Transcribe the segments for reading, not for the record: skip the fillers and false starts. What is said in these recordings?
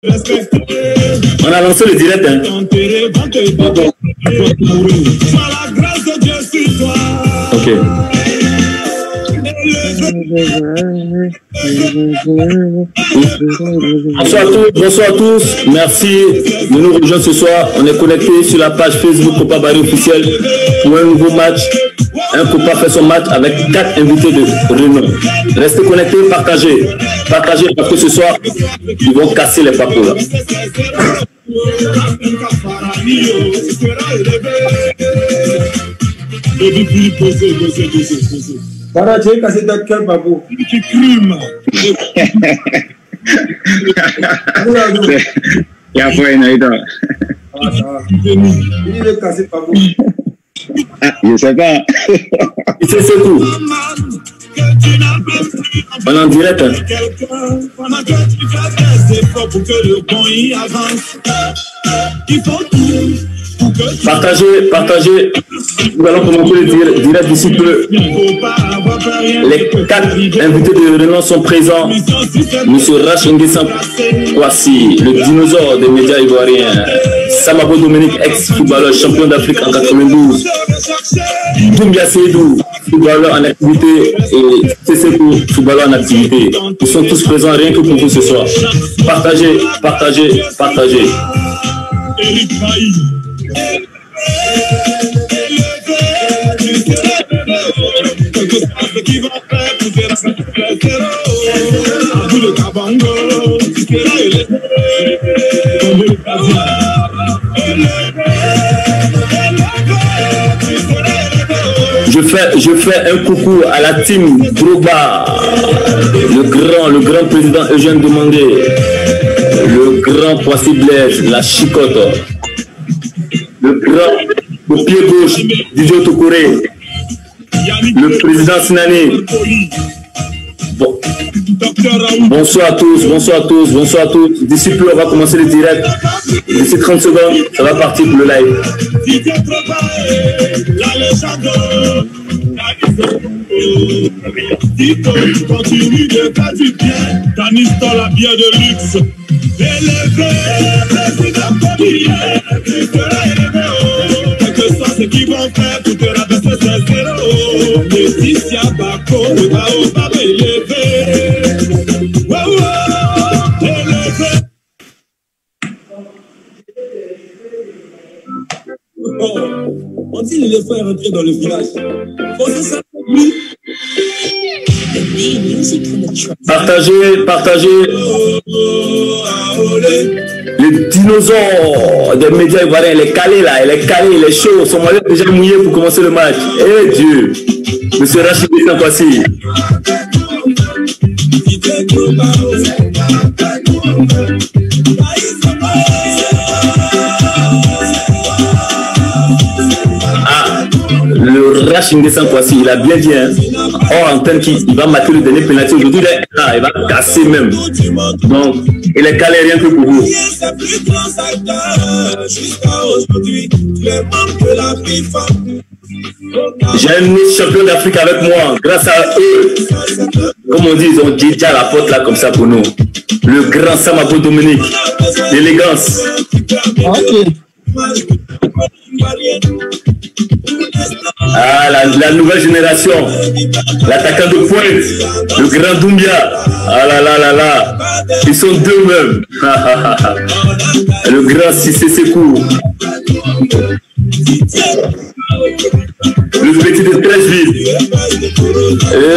On a lancé le direct, hein. Ok. Bonsoir à tous, merci de nous rejoindre ce soir. On est connecté sur la page Facebook Copa Barry officiel pour un nouveau match. Un Copa fait son match avec 4 invités de renom. Restez connectés, partagez. Partagez parce que ce soir, ils vont casser les papos là. Voilà, tu as cassé ta gueule, papou. Tu crimes. Il y a pas une idée. Il est cassé, papou. Je sais pas. C'est tout. On est en direct. Partagez. Nous allons commencer le direct d'ici peu. Les 4 invités de renom sont présents. Monsieur Rachinguessan Kwasi, le dinosaure des médias ivoiriens. Samabo Dominique, ex-footballeur, champion d'Afrique en 92. Doumbia Seydou, footballeur en activité, et Cessekou, footballeur en activité. Ils sont tous présents rien que pour vous ce soir. Partagez. Je fais un coucou à la team Drogba, le grand président Eugène Demandé, le grand Poissy Blaise, la Chicotte, le pied gauche Didier Tokoré, le président Sinani. Bon. Bonsoir à tous. D'ici peu, on va commencer le direct. D'ici 30 secondes, ça va partir pour le live. Continue de faire du bien, Tanis dans la bière de luxe. Élevé, quel que soit ce qu'ils vont faire, tout est rabaissé, c'est zéro. Laetitia Bako, le Bao, pas élevé. Élevé. On dit l'éléphant est rentré dans le village. C'est ça, lui. Partagez. Le dinosaure des médias ivoiriens, il est calé là, il est chaud. Son moyen est déjà mouillé pour commencer le match. Eh Dieu, monsieur Rachinguessan Kwasi. Le Rachinguessan Kwasi, il a bien dit, hein. Hors antenne qu'il va marquer le dernier penalty aujourd'hui, il va casser même. Donc, il est calé rien que pour vous. J'ai un champion d'Afrique avec moi. Grâce à eux, comme on dit, ils ont déjà la porte là comme ça pour nous. Le grand Samabo Dominique, l'élégance. Ok. Ah, la nouvelle génération, l'attaquant de pointe, le grand Doumbia. Ah là, ils sont deux même. Le grand Cissé Sekou, le petit de Treichville.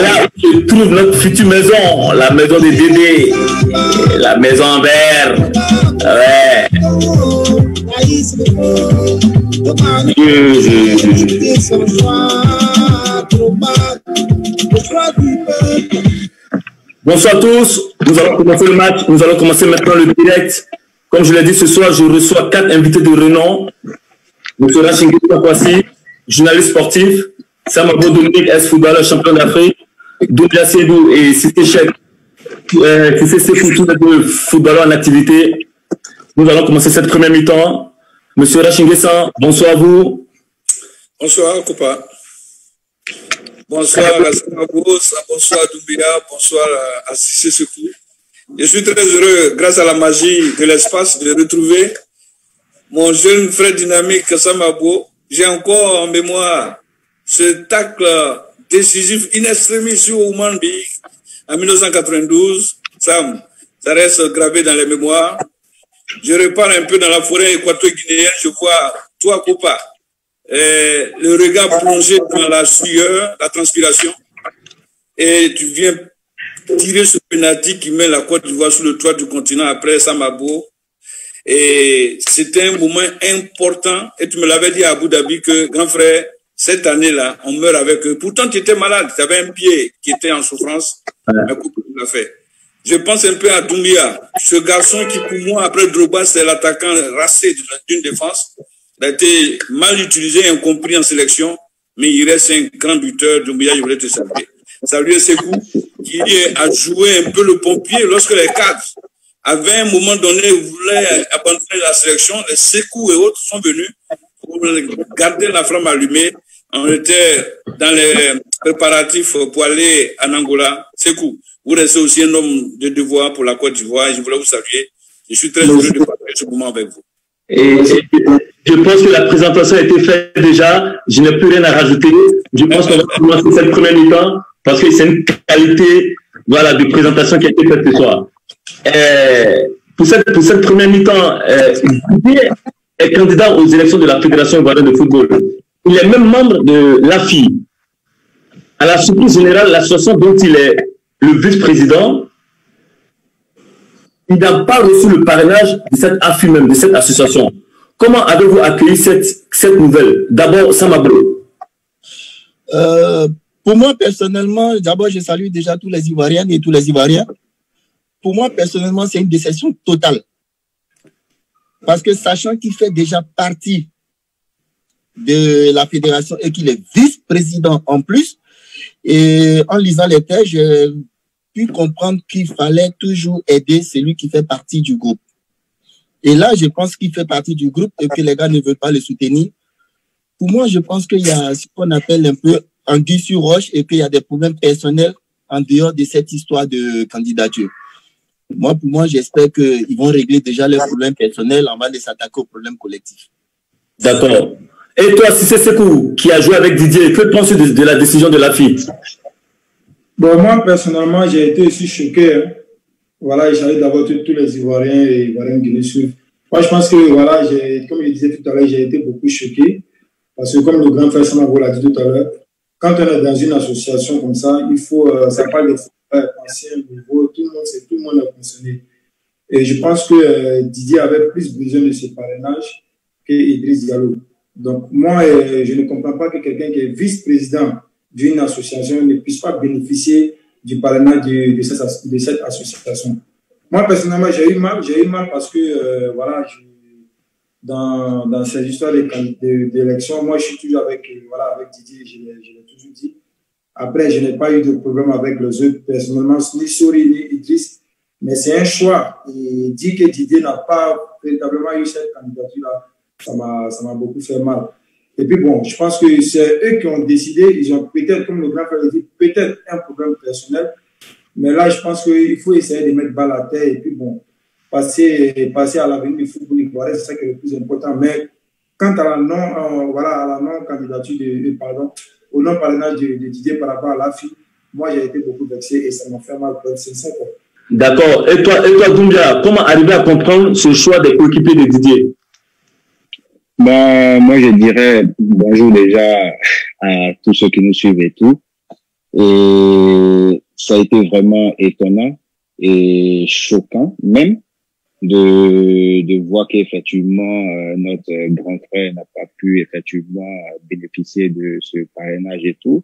Là où se trouve notre future maison, la maison des bébés, la maison en verre. Ouais. Bonsoir à tous, nous allons commencer le match, nous allons commencer maintenant le direct. Comme je l'ai dit ce soir, je reçois 4 invités de renom. M. Rachinguessan Kwasi, journaliste sportif, Samabo Dominique, ex-footballeur champion d'Afrique, Doumbia Seydou et Cissé Sekou, tous les deux footballeurs en activité. Nous allons commencer cette première mi-temps. Monsieur Rachinguessan, bonsoir à vous. Bonsoir, Copa. Bonsoir à Samabo, bonsoir à Doumbia, bonsoir à Cissé Sekou. Je suis très heureux, grâce à la magie de l'espace, de retrouver mon jeune frère dynamique Samabo. J'ai encore en mémoire ce tacle décisif in extremis sur Oman Big en 1992. Sam, ça reste gravé dans les mémoires. Je repars un peu dans la forêt équato-guinéenne, je vois toi, Copa, le regard plongé dans la sueur, la transpiration, et tu viens tirer ce penalty qui met la Côte d'Ivoire sur le toit du continent après Samabo. Et c'était un moment important, et tu me l'avais dit à Abu Dhabi que, grand frère, cette année-là, on meurt avec eux. Pourtant, tu étais malade, tu avais un pied qui était en souffrance, mais tu l'as fait. Je pense un peu à Doumbia, ce garçon qui, pour moi, après Drogba, c'est l'attaquant racé d'une défense. Il a été mal utilisé, incompris en sélection, mais il reste un grand buteur. Doumbia, je voulais te saluer. Saluer Sekou, qui a joué un peu le pompier lorsque les cadres, à un moment donné, voulaient abandonner la sélection. Les Sekou et autres sont venus pour garder la flamme allumée. On était dans les préparatifs pour aller en Angola. Sekou, vous restez aussi un homme de devoir pour la Côte d'Ivoire et je voulais vous saluer. Je suis très heureux de partager ce moment avec vous. Et je pense que la présentation a été faite déjà. Je n'ai plus rien à rajouter. Je pense qu'on va commencer cette première mi-temps parce que c'est une qualité, voilà, de présentation qui a été faite ce soir. Pour cette première mi-temps, Didier est candidat aux élections de la Fédération ivoirienne de football. Il est même membre de l'AFI. À la surprise générale, l'association dont il est le vice-président, il n'a pas reçu le parrainage de cette AFI même, de cette association. Comment avez-vous accueilli cette nouvelle? D'abord, Samabo. Pour moi, personnellement, d'abord, je salue déjà tous les Ivoiriennes et tous les Ivoiriens. Pour moi, personnellement, c'est une déception totale. Parce que sachant qu'il fait déjà partie de la fédération et qu'il est vice-président en plus, et en lisant les textes, j'ai pu comprendre qu'il fallait toujours aider celui qui fait partie du groupe. Et là, je pense qu'il fait partie du groupe et que les gars ne veulent pas le soutenir. Pour moi, je pense qu'il y a ce qu'on appelle un peu anguille sur roche et qu'il y a des problèmes personnels en dehors de cette histoire de candidature. Moi, pour moi, j'espère qu'ils vont régler déjà leurs problèmes personnels avant de s'attaquer aux problèmes collectifs. D'accord. Et toi, Cissé Sekou, qui a joué avec Didier, que penses-tu de la décision de la FI? Bon, moi, personnellement, j'ai été aussi choqué. Hein. Voilà, j'allais d'abord tous les Ivoiriens et Ivoiriens qui nous suivent. Moi, je pense que, voilà, comme je disais tout à l'heure, j'ai été beaucoup choqué. Parce que, comme le grand frère Samabo l'a dit tout à l'heure, quand on est dans une association comme ça, il faut, ça parle de ancien niveau, tout le monde a fonctionné. Et je pense que Didier avait plus besoin de ce parrainage qu'Idriss Diallo. Donc, moi, je ne comprends pas que quelqu'un qui est vice-président d'une association ne puisse pas bénéficier du parrainage de cette association. Moi, personnellement, j'ai eu mal parce que, voilà, dans ces histoires d'élection, moi, je suis toujours avec Didier, je l'ai toujours dit. Après, je n'ai pas eu de problème avec les autres, personnellement, ni Sori, ni Idriss, mais c'est un choix. Et dire que Didier n'a pas véritablement eu cette candidature-là, ça m'a beaucoup fait mal. Et puis bon, je pense que c'est eux qui ont décidé, ils ont peut-être, comme le grand frère l'a dit, peut-être un problème personnel, mais là, je pense qu'il faut essayer de mettre balle à terre et puis bon, passer à l'avenir du football ivoirien, c'est ça qui est le plus important. Mais quant à la non-candidature au non-parrainage de Didier par rapport à l'AFI, moi j'ai été beaucoup vexé et ça m'a fait mal pour être sincère. D'accord. Et toi, Doumbia, comment arriver à comprendre ce choix des coéquipiers de Didier? Ben, moi, je dirais bonjour déjà à tous ceux qui nous suivent et tout. Et ça a été vraiment étonnant et choquant même de voir qu'effectivement notre grand frère n'a pas pu effectivement bénéficier de ce parrainage et tout.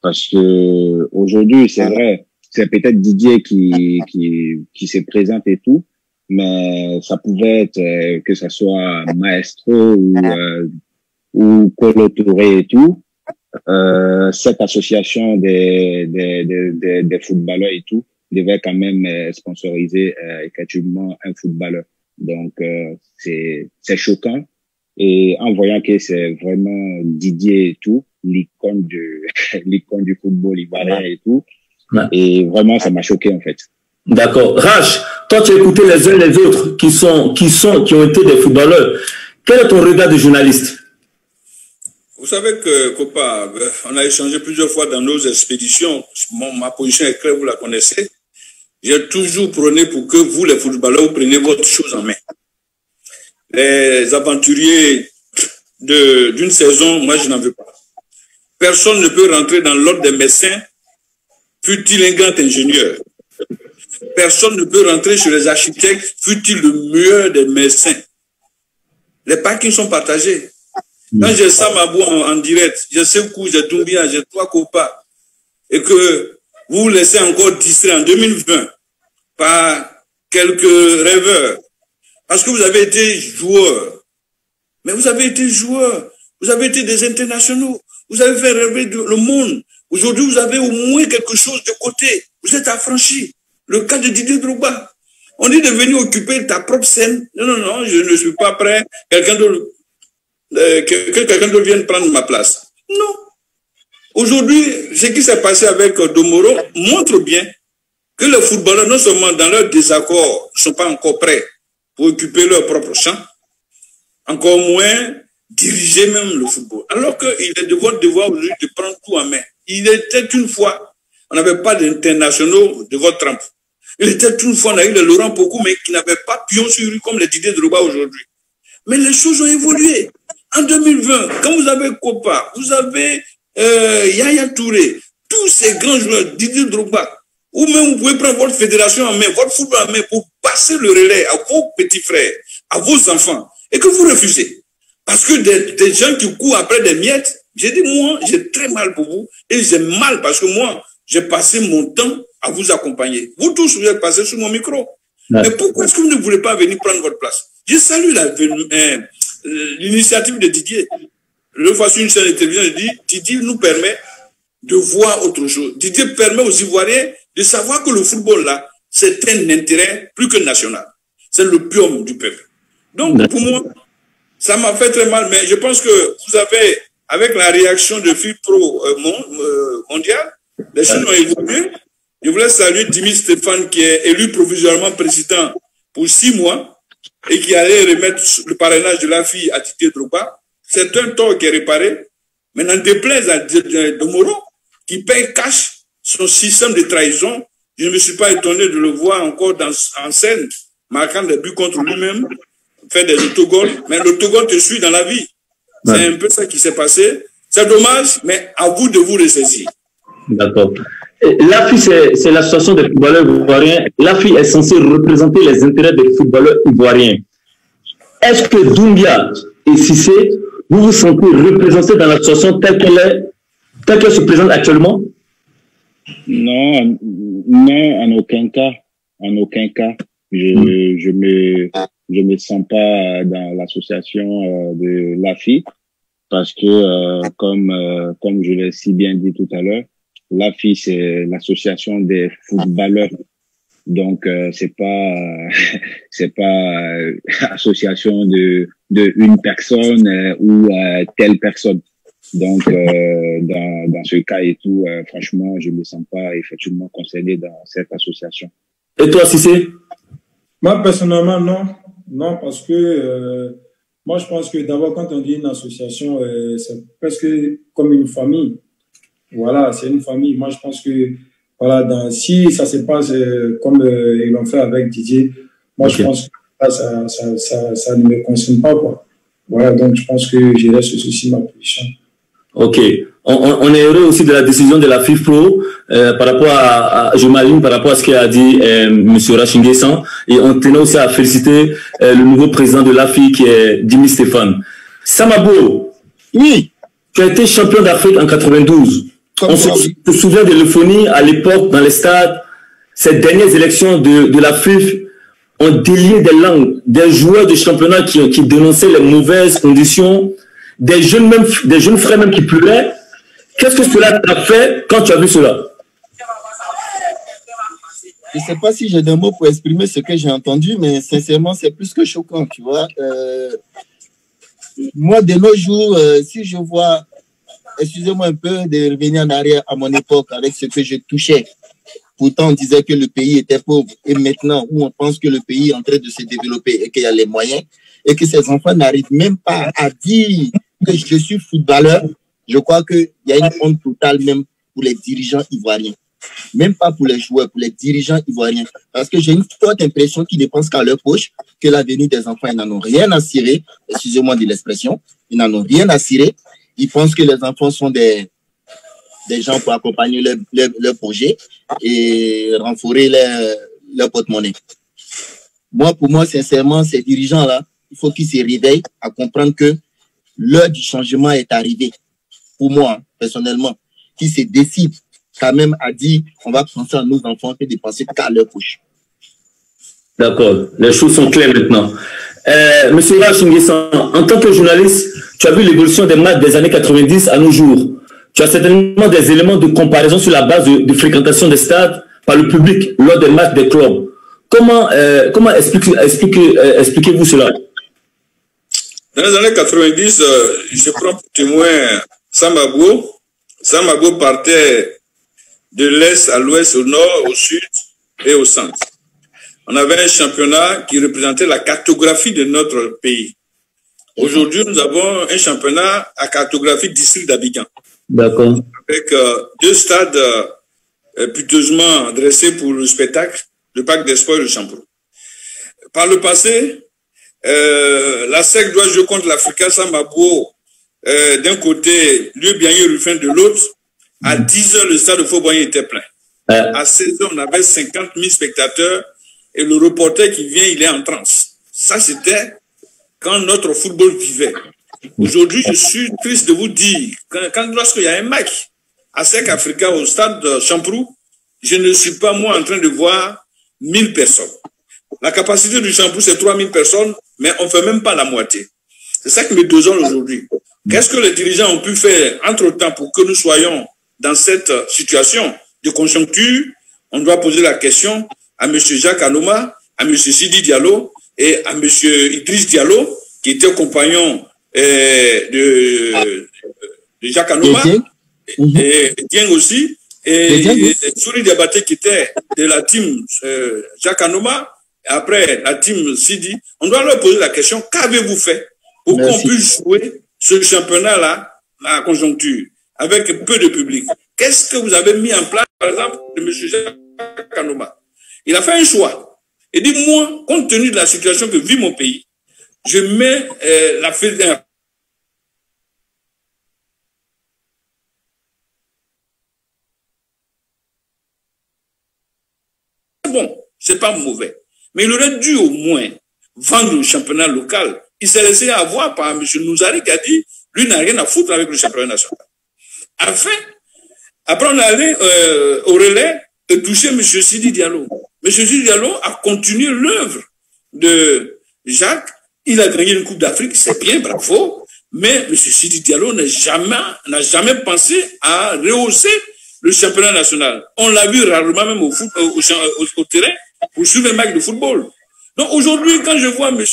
Parce que aujourd'hui, c'est vrai, c'est peut-être Didier qui se présente et tout. Mais ça pouvait être que ça soit Maestro ou Colo Touré et tout. Cette association des footballeurs et tout devait quand même sponsoriser effectivement un footballeur. Donc c'est choquant. Et en voyant que c'est vraiment Didier et tout, l'icône du football ivoirien et tout, et vraiment ça m'a choqué en fait. D'accord. Raj, toi, tu as écouté les uns les autres qui ont été des footballeurs. Quel est ton regard de journaliste? Vous savez que, Copa, on a échangé plusieurs fois dans nos expéditions. Ma position est claire, vous la connaissez. J'ai toujours prôné pour que vous, les footballeurs, vous preniez votre chose en main. Les aventuriers d'une saison, moi, je n'en veux pas. Personne ne peut rentrer dans l'ordre des médecins, fût-il un grand ingénieur. Personne ne peut rentrer chez les architectes, fût-il le meilleur des médecins. Les parkings sont partagés. Quand j'ai Sam Abou en direct, j'ai Sekou, j'ai Doumbia, j'ai 3 Copa, et que vous vous laissez encore distraire en 2020 par quelques rêveurs, parce que vous avez été joueur. Mais vous avez été joueur, vous avez été des internationaux, vous avez fait rêver le monde. Aujourd'hui, vous avez au moins quelque chose de côté. Vous êtes affranchi. Le cas de Didier Drogba. On dit de venir occuper ta propre scène. Non, non, non, je ne suis pas prêt. Quelqu'un d'autre vienne prendre ma place. Non. Aujourd'hui, ce qui s'est passé avec Domoro montre bien que les footballeurs, non seulement dans leur désaccord, ne sont pas encore prêts pour occuper leur propre champ, encore moins diriger même le football. Alors qu'il est de votre devoir aujourd'hui de prendre tout en main. Il était une fois, on n'avait pas d'internationaux de votre trempe. Il était une fois, on a eu le Laurent Pocou, mais qui n'avait pas pion sur lui comme les Didier Drogba aujourd'hui. Mais les choses ont évolué. En 2020, quand vous avez Copa, vous avez Yaya Touré, tous ces grands joueurs, Didier Drogba, ou même vous pouvez prendre votre fédération en main, votre football en main pour passer le relais à vos petits frères, à vos enfants, et que vous refusez. Parce que des gens qui courent après des miettes, j'ai dit, moi, j'ai très mal pour vous, et j'ai mal parce que moi, j'ai passé mon temps à vous accompagner. Vous tous, vous êtes passés sur mon micro. Ouais. Mais pourquoi est-ce que vous ne voulez pas venir prendre votre place? Je salue l'initiative de Didier. Le fois sur une chaîne de télévision, je dis, Didier nous permet de voir autre chose. Didier permet aux Ivoiriens de savoir que le football, là, c'est un intérêt plus que national. C'est le pium du peuple. Donc, pour moi, ça m'a fait très mal, mais je pense que vous avez, avec la réaction de FIPRO mondial, les choses ont évolué. Je voulais saluer Dimitri Stéphane, qui est élu provisoirement président pour 6 mois et qui allait remettre le parrainage de la fille à Didier Drogba. C'est un tort qui est réparé. Mais n'en déplaise à Domoro, qui paye cash son système de trahison, je ne me suis pas étonné de le voir encore en scène, marquant des buts contre lui-même, faire des autogols. Mais l'autogol te suit dans la vie. Ouais. C'est un peu ça qui s'est passé. C'est dommage, mais à vous de vous ressaisir. D'accord. L'AFI, c'est l'association des footballeurs ivoiriens. L'AFI est censée représenter les intérêts des footballeurs ivoiriens. Est-ce que Doumbia et Cissé, vous vous sentez représentés dans l'association telle qu'elle se présente actuellement? Non, en aucun cas. En aucun cas. Je me sens pas dans l'association de l'AFI parce que, comme je l'ai si bien dit tout à l'heure, l'AFI, c'est l'association des footballeurs. Donc, c'est pas association de une personne ou telle personne. Donc, dans ce cas et tout, franchement, je me sens pas effectivement concerné dans cette association. Et toi, Cissé? Moi, personnellement, non. Non, parce que moi, je pense que d'abord, quand on dit une association, c'est presque comme une famille. Voilà, c'est une famille. Moi, je pense que voilà, si ça se passe comme ils l'ont fait avec Didier, moi, je pense que ça ne me concerne pas, quoi. Voilà, donc je pense que je reste sur ceci ma position. Ok. On est heureux aussi de la décision de la FIFPro par rapport je m'aligne par rapport à ce qu'a dit M. Rachinguessan, et on tenait aussi à féliciter le nouveau président de l'AFI qui est Dimitri Stéphane. Sam Abou, oui, tu as été champion d'Afrique en 92. On se souvient de l'euphonie à l'époque dans les stades. Ces dernières élections de la FIF ont délié des langues, des joueurs de championnat qui dénonçaient les mauvaises conditions, des jeunes frères même qui pleuraient. Qu'est-ce que cela t'a fait quand tu as vu cela? Je ne sais pas si j'ai des mots pour exprimer ce que j'ai entendu, mais sincèrement, c'est plus que choquant, tu vois. Moi, de nos jours, si je vois, excusez-moi un peu de revenir en arrière à mon époque avec ce que je touchais, Pourtant, on disait que le pays était pauvre. Et maintenant, où on pense que le pays est en train de se développer et qu'il y a les moyens, et que ces enfants n'arrivent même pas à dire que je suis footballeur, je crois qu'il y a une honte totale même pour les dirigeants ivoiriens. Même pas pour les joueurs, pour les dirigeants ivoiriens. Parce que j'ai une forte impression qu'ils ne pensent qu'à leur poche, que l'avenir des enfants, ils n'en ont rien à cirer. Excusez-moi de l'expression. Ils n'en ont rien à cirer. Ils pensent que les enfants sont des gens pour accompagner leur projet et renforcer leur porte-monnaie. Moi, pour moi, sincèrement, ces dirigeants-là, il faut qu'ils se réveillent à comprendre que l'heure du changement est arrivée. Pour moi, personnellement, qu'ils se décident quand même à dire on va penser à nos enfants et dépenser qu'à leur poche. D'accord, les choses sont claires maintenant. Monsieur Rach Nguessan, en tant que journaliste, tu as vu l'évolution des matchs des années 90 à nos jours. Tu as certainement des éléments de comparaison sur la base de fréquentation des stades par le public lors des matchs des clubs. Comment expliquez-vous cela? Dans les années 90, je prends pour témoin Samabo. Samabo partait de l'est à l'ouest, au nord, au sud et au centre. On avait un championnat qui représentait la cartographie de notre pays. Aujourd'hui, nous avons un championnat à cartographie district d'Abidjan. D'accord. Avec 2 stades piteusement dressés pour le spectacle, le Parc des Sports et le Champrou. Par le passé, la SEC doit jouer contre l'Africa Samabo d'un côté, Lieu Biagné Ruffin de l'autre. À 10 h, le stade de Fauboigny était plein. À 16 h, on avait 50 000 spectateurs et le reporter qui vient, il est en transe. Ça, c'était quand notre football vivait. Aujourd'hui, je suis triste de vous dire, lorsqu'il y a un match à SEC Africa au stade de Champrou, je ne suis pas, moi, en train de voir 1000 personnes. La capacité du Champrou, c'est 3000 personnes, mais on ne fait même pas la moitié. C'est ça qui me désole aujourd'hui. Qu'est-ce que les dirigeants ont pu faire entre-temps pour que nous soyons dans cette situation de conjoncture? On doit poser la question à M. Jacques Anouma, à M. Sidi Diallo et à M. Idriss Diallo, qui était compagnon de Jacques Anouma, et Dieng aussi, et Souri Diabaté qui était de la team Jacques Anouma, et après la team Sidi. On doit leur poser la question, qu'avez-vous fait pour qu'on puisse jouer ce championnat-là, la conjoncture, avec peu de public? Qu'est-ce que vous avez mis en place, par exemple, de M. Jacques Anouma? Il a fait un choix. Il dit, moi, compte tenu de la situation que vit mon pays, je mets la fédération. Bon, c'est pas mauvais. Mais il aurait dû au moins vendre le championnat local. Il s'est laissé avoir par M. Nouzari qui a dit, lui n'a rien à foutre avec le championnat national. Après on est allé au relais de toucher M. Sidi Diallo. M. Sidi Diallo a continué l'œuvre de Jacques. Il a gagné une Coupe d'Afrique, c'est bien, bravo. Mais M. Sidi Diallo n'a jamais pensé à rehausser le championnat national. On l'a vu rarement même au terrain pour suivre un match de football. Donc aujourd'hui, quand je vois M.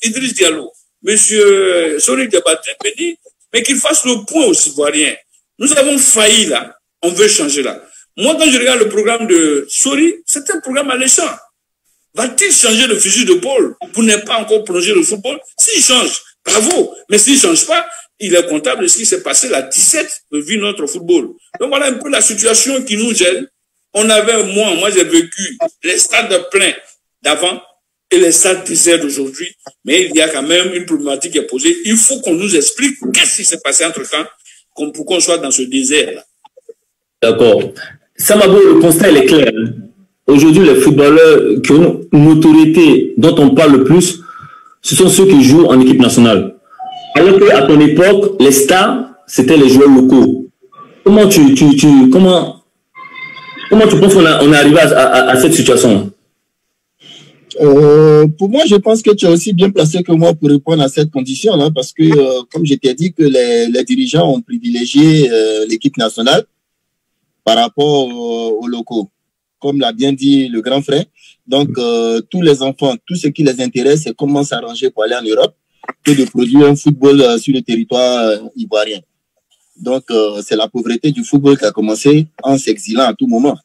Idriss Diallo, M. Souri Diabaté, mais qu'il fasse le point aux Ivoiriens. Nous avons failli là. On veut changer là. Moi, quand je regarde le programme de Souri, c'est un programme alléchant. Va-t-il changer le fusil d'épaule pour ne pas encore plonger le football? S'il change, bravo. Mais s'il ne change pas, il est comptable de ce qui s'est passé la 17 vu notre football. Donc voilà un peu la situation qui nous gêne. On avait, moi j'ai vécu les stades pleins d'avant et les stades déserts d'aujourd'hui. Mais il y a quand même une problématique qui est posée. Il faut qu'on nous explique qu'est-ce qui s'est passé entre-temps pour qu'on soit dans ce désert-là. D'accord. Samabo, le constat est clair. Aujourd'hui, les footballeurs qui ont une autorité dont on parle le plus, ce sont ceux qui jouent en équipe nationale. Alors qu'à ton époque, les stars, c'était les joueurs locaux. Comment tu penses qu'on est arrivé à cette situation? Pour moi, je pense que tu es aussi bien placé que moi pour répondre à cette condition-là, parce que, comme je t'ai dit, que les dirigeants ont privilégié l'équipe nationale par rapport aux locaux. Comme l'a bien dit le grand frère. Donc, tous les enfants, tout ce qui les intéresse, c'est comment s'arranger pour aller en Europe que de produire un football sur le territoire ivoirien. Donc, c'est la pauvreté du football qui a commencé en s'exilant à tout moment.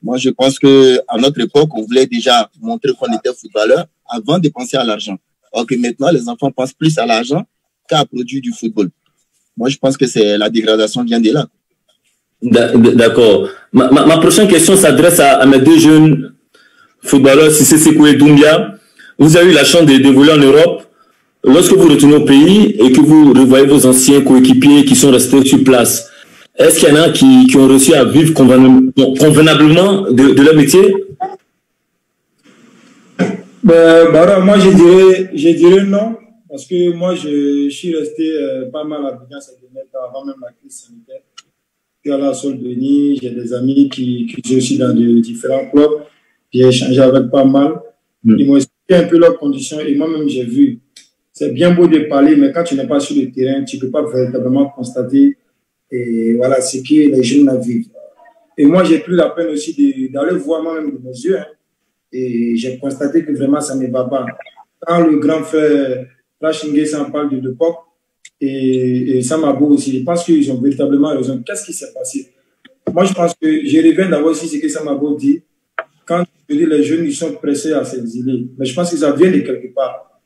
Moi, je pense que à notre époque, on voulait déjà montrer qu'on était footballeur avant de penser à l'argent. Alors que maintenant, les enfants pensent plus à l'argent qu'à produire du football. Moi, je pense que c'est la dégradation vient de là. D'accord. Ma prochaine question s'adresse à mes deux jeunes footballeurs, Cissé Sekou et Doumbia. Vous avez eu la chance d'évoluer en Europe. Lorsque vous retournez au pays et que vous revoyez vos anciens coéquipiers qui sont restés sur place, est-ce qu'il y en a qui ont réussi à vivre convenablement de leur métier? Bara, moi, je dirais non. Parce que moi, je suis resté pas mal à Abidjan ces derniers temps, avant même la crise sanitaire. Je suis allé à Sol-Denis, j'ai des amis qui sont aussi dans de différents clubs. J'ai échangé avec pas mal. Ils m'ont expliqué un peu leurs conditions et moi-même, j'ai vu. C'est bien beau de parler, mais quand tu n'es pas sur le terrain, tu ne peux pas véritablement constater et voilà, ce que les jeunes vivent. Et moi, j'ai pris la peine aussi d'aller voir moi-même de mes yeux. Hein, et j'ai constaté que vraiment, ça ne va pas. Quand le grand frère Rachingue s'en parle de l'époque, et Samabo aussi, je pense qu'ils ont véritablement raison. Qu'est-ce qui s'est passé? Moi, je pense que je reviens d'abord aussi ce que Samabo dit. Quand je dis les jeunes, ils sont pressés à s'exiler. Mais je pense que ça vient de quelque part.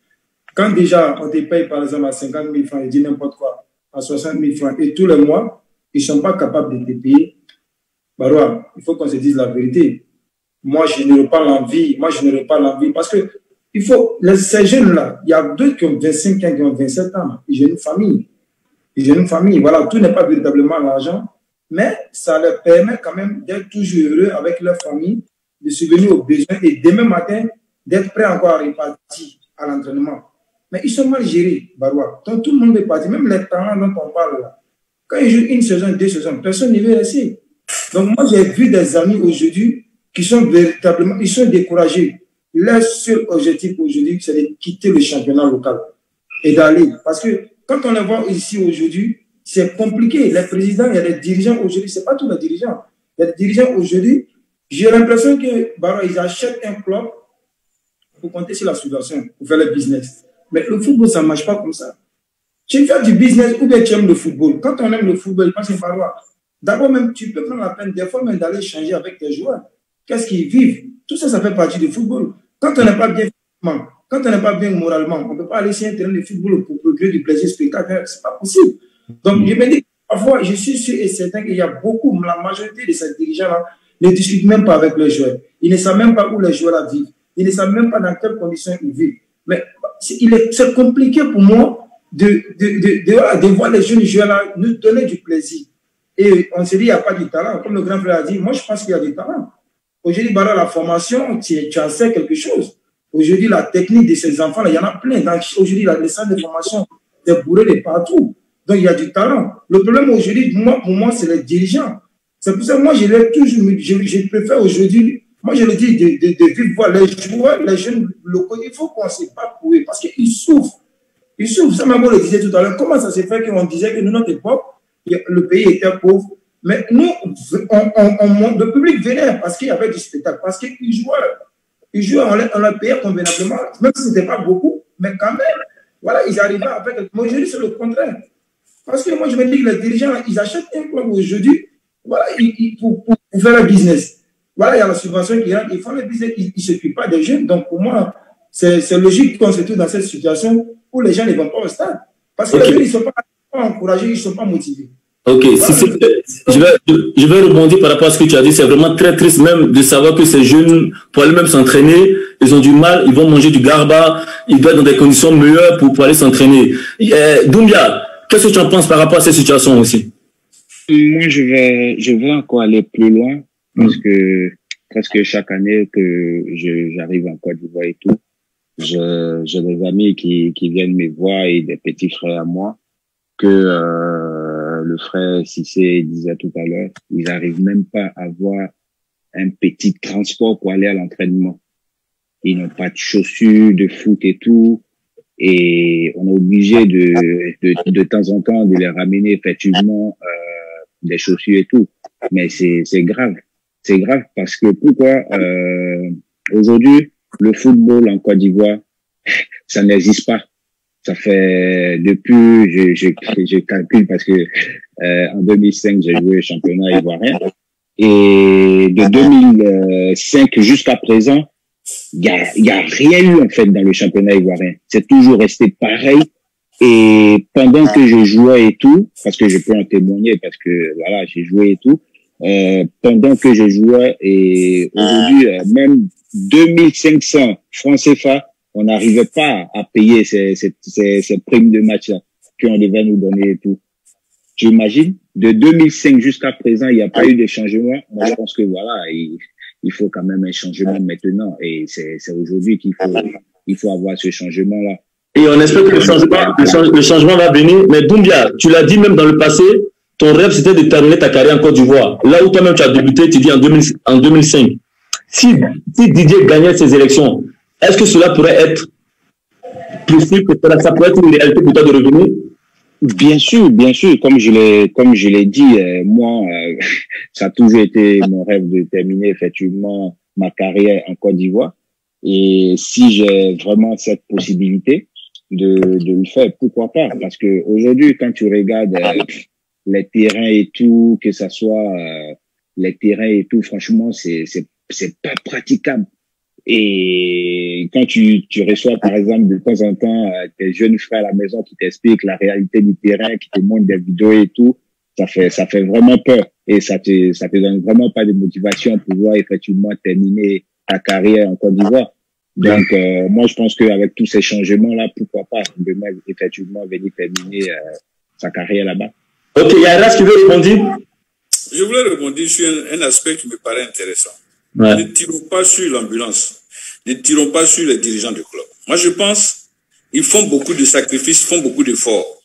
Quand déjà, on te paye par exemple à 50 000 francs, je dis n'importe quoi, à 60 000 francs, et tous les mois, ils ne sont pas capables de te payer. Baroua, il faut qu'on se dise la vérité. Moi, je n'aurais pas l'envie. Parce que ces jeunes-là, il y a d'autres qui ont 25 ans, qui ont 27 ans. Ils ont une famille. Voilà, tout n'est pas véritablement l'argent, mais ça leur permet quand même d'être toujours heureux avec leur famille, de subvenir aux besoins et demain matin, d'être prêt encore à repartir à l'entraînement. Mais ils sont mal gérés, Baroua. Donc tout le monde est parti, même les talents dont on parle là. Quand ils jouent une saison, 2 saisons, personne ne veut rester. Donc moi, j'ai vu des amis aujourd'hui qui sont véritablement, ils sont découragés. Leur seul objectif aujourd'hui, c'est de quitter le championnat local et d'aller. Parce que quand on les voit ici aujourd'hui, c'est compliqué. Les présidents, il y a des dirigeants aujourd'hui, c'est pas tous les dirigeants. Il y a des dirigeants aujourd'hui, j'ai l'impression que Baroua, ils achètent un club pour compter sur la subvention, pour faire le business. Mais le football, ça ne marche pas comme ça. Tu fais du business ou bien tu aimes le football. Quand on aime le football, parce que d'abord même, tu peux prendre la peine des fois même d'aller changer avec tes joueurs. Qu'est-ce qu'ils vivent? Tout ça, ça fait partie du football. Quand on n'est pas bien physiquement, quand on n'est pas bien moralement, on ne peut pas aller sur un terrain de football pour procurer du plaisir spectaculaire. Ce n'est pas possible. Donc, je me dis, parfois, je suis sûr et certain qu'il y a beaucoup, la majorité de ces dirigeants-là ne discutent même pas avec les joueurs. Ils ne savent même pas où les joueurs vivent. Ils ne savent même pas dans quelles conditions ils vivent. Mais c'est compliqué pour moi de voir les jeunes joueurs là nous donner du plaisir. Et on se dit, il n'y a pas du talent. Comme le grand frère a dit, moi je pense qu'il y a du talent. Aujourd'hui, la formation, tu en sais quelque chose. Aujourd'hui, la technique de ces enfants-là, il y en a plein. Aujourd'hui, les centres de formation, c'est bourré de partout. Donc, il y a du talent. Le problème aujourd'hui, pour moi, c'est les dirigeants. C'est pour ça que moi, je préfère aujourd'hui, moi, je le dis, de vivre voir les joueurs, les jeunes locaux, il faut qu'on ne se batte pour eux parce qu'ils souffrent. Ils souffrent. Ça, maman le disait tout à l'heure. Comment ça s'est fait qu'on disait que nous, notre époque, le pays était pauvre. Mais nous, le public venait parce qu'il y avait du spectacle, parce qu'ils jouaient, on leur payait convenablement, même si ce n'était pas beaucoup, mais quand même, voilà, ils arrivaient avec. Moi, aujourd'hui, c'est le contraire. Parce que moi, je me dis que les dirigeants, ils achètent un club aujourd'hui, voilà, pour faire le business. Voilà, il y a la subvention qui rentre, ils font le business, ils ne s'occupent pas des jeunes. Donc, pour moi, c'est logique qu'on se trouve dans cette situation où les gens ne vont pas au stade. Parce que les jeunes, ils ne sont pas encouragés, ils ne sont pas motivés. Ok, je vais rebondir par rapport à ce que tu as dit. C'est vraiment très triste même de savoir que ces jeunes, pour aller même s'entraîner, ils ont du mal, ils vont manger du garba, ils doivent être dans des conditions meilleures pour aller s'entraîner. Doumbia, qu'est-ce que tu en penses par rapport à cette situation aussi? Moi, je vais encore aller plus loin parce que presque chaque année que j'arrive en Côte d'Ivoire et tout, j'ai des amis qui viennent me voir et des petits frères à moi que le frère Cissé disait tout à l'heure, ils n'arrivent même pas à avoir un petit transport pour aller à l'entraînement. Ils n'ont pas de chaussures de foot et tout. Et on est obligé de temps en temps de les ramener effectivement des chaussures et tout. Mais c'est grave. C'est grave parce que pourquoi aujourd'hui, le football en Côte d'Ivoire, ça n'existe pas. Ça fait depuis, je calcule parce que en 2005 j'ai joué au championnat ivoirien Et de 2005 jusqu'à présent, il y a rien eu, en fait, dans le championnat ivoirien. C'est toujours resté pareil. Et pendant que je jouais et tout, parce que je peux en témoigner, parce que, voilà, j'ai joué et tout, pendant que je jouais, et aujourd'hui, même 2500 francs CFA, on n'arrivait pas à payer ces primes de match-là qu'on devait nous donner et tout. Tu imagines? De 2005 jusqu'à présent, il n'y a pas eu de changement. Moi, je pense que voilà, il faut quand même un changement maintenant. Et c'est aujourd'hui qu'il faut avoir ce changement-là. Et on espère que le changement va venir. Mais Doumbia, tu l'as dit même dans le passé, ton rêve c'était de terminer ta carrière en Côte d'Ivoire. Là où toi-même tu as débuté, tu dis en 2005. Si Didier gagnait ces élections, est-ce que cela pourrait être possible, que ça pourrait être une réalité pour toi de revenir? Bien sûr, comme je l'ai dit, moi, ça a toujours été mon rêve de terminer effectivement ma carrière en Côte d'Ivoire. Et si j'ai vraiment cette possibilité de le faire, pourquoi pas? Parce que aujourd'hui, quand tu regardes les terrains et tout, que ça soit les terrains et tout, franchement, c'est pas praticable. Et quand tu reçois, par exemple, de temps en temps, tes jeunes frères à la maison qui t'expliquent la réalité du terrain, qui te montrent des vidéos et tout, ça fait vraiment peur. Et ça te donne vraiment pas de motivation pour pouvoir effectivement terminer ta carrière en Côte d'Ivoire. Donc, moi, je pense qu'avec tous ces changements-là, pourquoi pas demain, effectivement, venir terminer sa carrière là-bas. Ok, il y a Ras qui veut répondre. Je voulais rebondir sur un aspect qui me paraît intéressant. Ouais. Ne tirons pas sur l'ambulance. Ne tirons pas sur les dirigeants du club. Moi, je pense ils font beaucoup de sacrifices, font beaucoup d'efforts.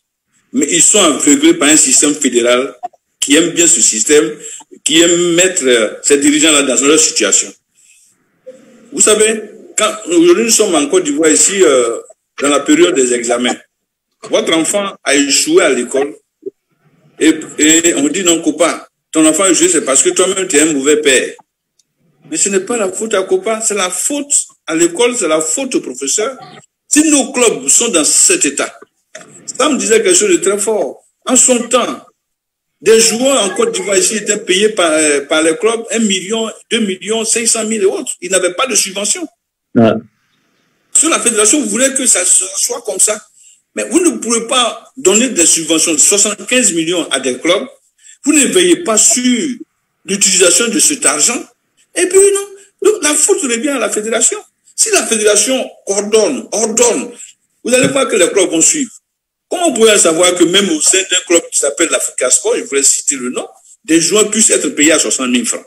Mais ils sont aveuglés par un système fédéral qui aime bien ce système, qui aime mettre ces dirigeants-là dans leur situation. Vous savez, aujourd'hui nous sommes en Côte d'Ivoire ici, dans la période des examens. Votre enfant a échoué à l'école et on dit non, copain, ton enfant a échoué, c'est parce que toi-même tu es un mauvais père. Mais ce n'est pas la faute à copain, c'est la faute à l'école, c'est la faute au professeur. Si nos clubs sont dans cet état, ça me disait quelque chose de très fort. En son temps, des joueurs en Côte d'Ivoire ici étaient payés par les clubs 1 million, 2 millions, 500 000 et autres. Ils n'avaient pas de subvention. Ouais. Sur la fédération, vous voulez que ça soit comme ça. Mais vous ne pouvez pas donner des subventions de 75 millions à des clubs. Vous ne veillez pas sur l'utilisation de cet argent. Et puis, non. Donc, la faute revient à la fédération. Si la fédération ordonne, vous allez voir que les clubs vont suivre. Comment vous pouvez savoir que même au sein d'un club qui s'appelle l'Africa Sport, je voulais citer le nom, des joueurs puissent être payés à 60 000 francs.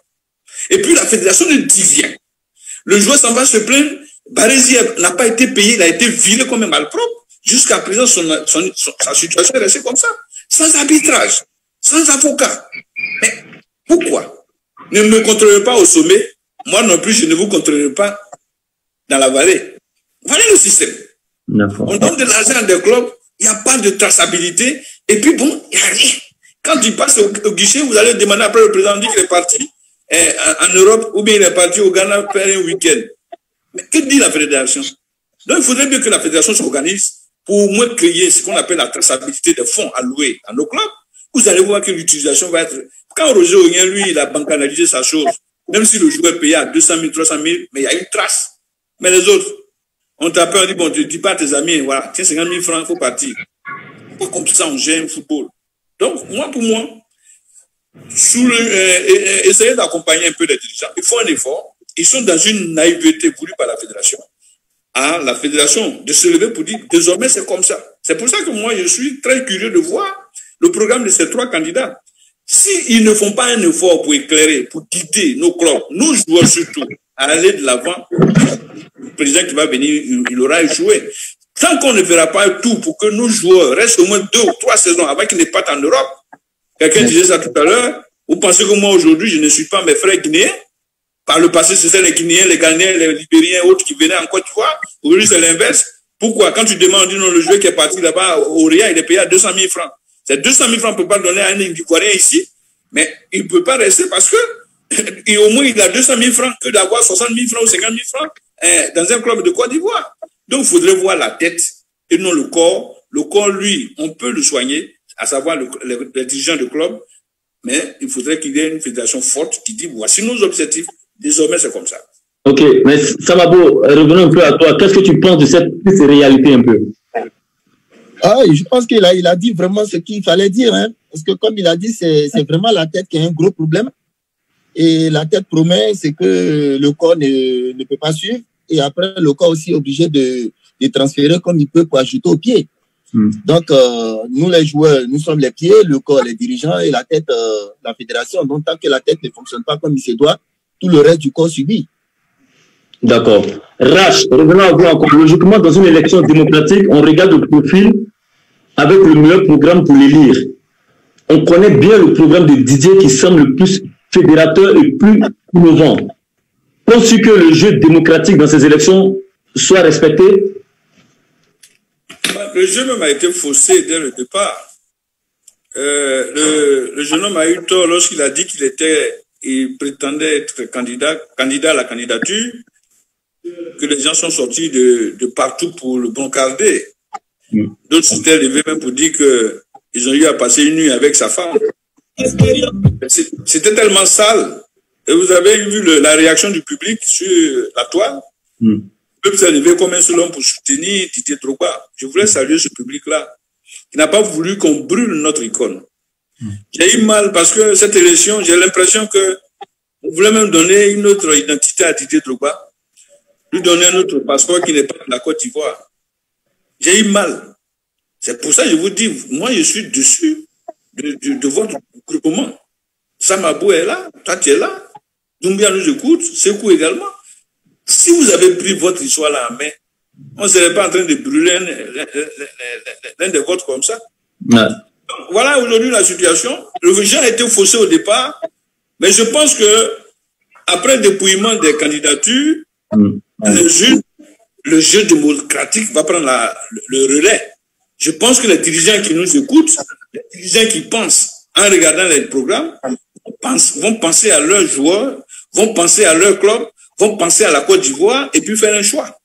Et puis, la fédération ne dit rien. Le joueur s'en va se plaindre. Barési n'a pas été payé, il a été viré comme un malpropre. Jusqu'à présent, sa situation est restée comme ça. Sans arbitrage, sans avocat. Mais pourquoi? Ne me contrôlez pas au sommet. Moi non plus, je ne vous contrôlerai pas dans la vallée. Voilà le système. On donne de l'argent à des clubs, il n'y a pas de traçabilité. Et puis bon, il n'y a rien. Quand tu passes au guichet, vous allez demander après le président dit qu'il est parti en Europe ou bien il est parti au Ghana faire un week-end. Mais que dit la fédération? Donc il faudrait bien que la fédération s'organise pour au moins créer ce qu'on appelle la traçabilité des fonds alloués à nos clubs. Vous allez voir que l'utilisation va être... Quand Roger Oyen, lui, il a bancarisé sa chose, même si le joueur est payé à 200 000, 300 000, mais il y a une trace. Mais les autres, on t'appelle, on dit, bon, tu dis pas à tes amis, voilà, tiens, 50 000 francs, il faut partir. Pas comme ça, on gère un football. Donc, pour moi, essayer d'accompagner un peu les dirigeants. Ils font un effort. Ils sont dans une naïveté voulue par la fédération. À la fédération de se lever pour dire, désormais, c'est comme ça. C'est pour ça que moi, je suis très curieux de voir le programme de ces 3 candidats. S'ils ne font pas un effort pour éclairer, pour guider nos clubs, nos joueurs surtout, à aller de l'avant, le président qui va venir, il aura échoué. Tant qu'on ne fera pas tout pour que nos joueurs restent au moins 2 ou 3 saisons avant qu'ils ne partent en Europe, quelqu'un disait ça tout à l'heure, vous pensez que moi aujourd'hui, je ne suis pas mes frères guinéens? Par le passé, c'était les Guinéens, les Ghanéens, les Libériens et autres qui venaient en Côte d'Ivoire. Aujourd'hui, c'est l'inverse. Pourquoi? Quand tu demandes, on dit non, le joueur qui est parti là-bas au Ria, il est payé à 200 000 francs. Ces 200 000 francs ne peut pas le donner à un Ivoirien ici, mais il ne peut pas rester parce que et au moins il a 200 000 francs que d'avoir 60 000 francs ou 50 000 francs dans un club de Côte d'Ivoire. Donc, il faudrait voir la tête et non le corps. Le corps, lui, on peut le soigner, à savoir les dirigeants de club. Mais il faudrait qu'il y ait une fédération forte qui dit voici nos objectifs. Désormais, c'est comme ça. Ok, mais Samabo, revenons un peu à toi. Qu'est-ce que tu penses de cette réalité un peu? Ah, je pense qu'il a dit vraiment ce qu'il fallait dire. Hein, parce que comme il a dit, c'est vraiment la tête qui a un gros problème. Et la tête promet, c'est que le corps ne peut pas suivre. Et après, le corps aussi est obligé de transférer comme il peut pour ajouter au pied. Donc, nous les joueurs, nous sommes les pieds, le corps, les dirigeants et la tête, la fédération. Donc, tant que la tête ne fonctionne pas comme il se doit, tout le reste du corps subit. D'accord. Rach, revenons à vous encore. Logiquement, dans une élection démocratique, on regarde le profil avec le meilleur programme pour l'élire. On connaît bien le programme de Didier qui semble le plus fédérateur et plus innovant. Penses-tu que le jeu démocratique dans ces élections soit respecté? Le jeu même a été faussé dès le départ. Le jeune homme a eu tort lorsqu'il a dit il prétendait être candidat à la candidature, que les gens sont sortis de partout pour le brancarder. D'autres s'étaient levés même pour dire qu'ils ont eu à passer une nuit avec sa femme. C'était tellement sale. Et vous avez vu la réaction du public sur la toile. Le peuple s'est levé comme un seul homme pour soutenir Didier Drogba. Je voulais saluer ce public-là, qui n'a pas voulu qu'on brûle notre icône. J'ai eu mal parce que cette élection, j'ai l'impression que on voulait même donner une autre identité à Didier Drogba, lui donner un autre passeport qui n'est pas de la Côte d'Ivoire. J'ai eu mal. C'est pour ça que je vous dis, moi je suis dessus de votre groupement. Samabo est là, toi tu es là, Doumbia nous écoute, Sekou également. Si vous avez pris votre histoire là en main, on ne serait pas en train de brûler l'un des vôtres comme ça. Ouais. Donc, voilà aujourd'hui la situation. Le jeu a été faussé au départ, mais je pense que après le dépouillement des candidatures, le jeu démocratique va prendre le relais. Je pense que les dirigeants qui nous écoutent, les dirigeants qui pensent en regardant les programmes, vont penser à leurs joueurs, vont penser à leur club, vont penser à la Côte d'Ivoire et puis faire un choix.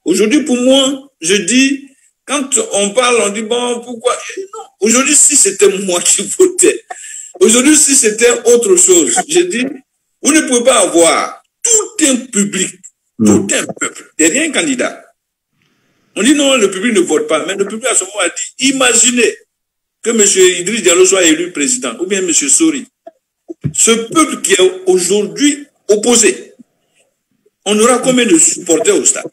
Aujourd'hui, pour moi, je dis, quand on parle, on dit, bon, pourquoi? Non. Aujourd'hui, si c'était moi qui votais, aujourd'hui, si c'était autre chose, je dis, vous ne pouvez pas avoir tout un public, tout un peuple, derrière un candidat. On dit non, le public ne vote pas, mais le public à ce moment a dit, imaginez que M. Idriss Diallo soit élu président, ou bien M. Sori. Ce peuple qui est aujourd'hui opposé, on aura combien de supporters au stade?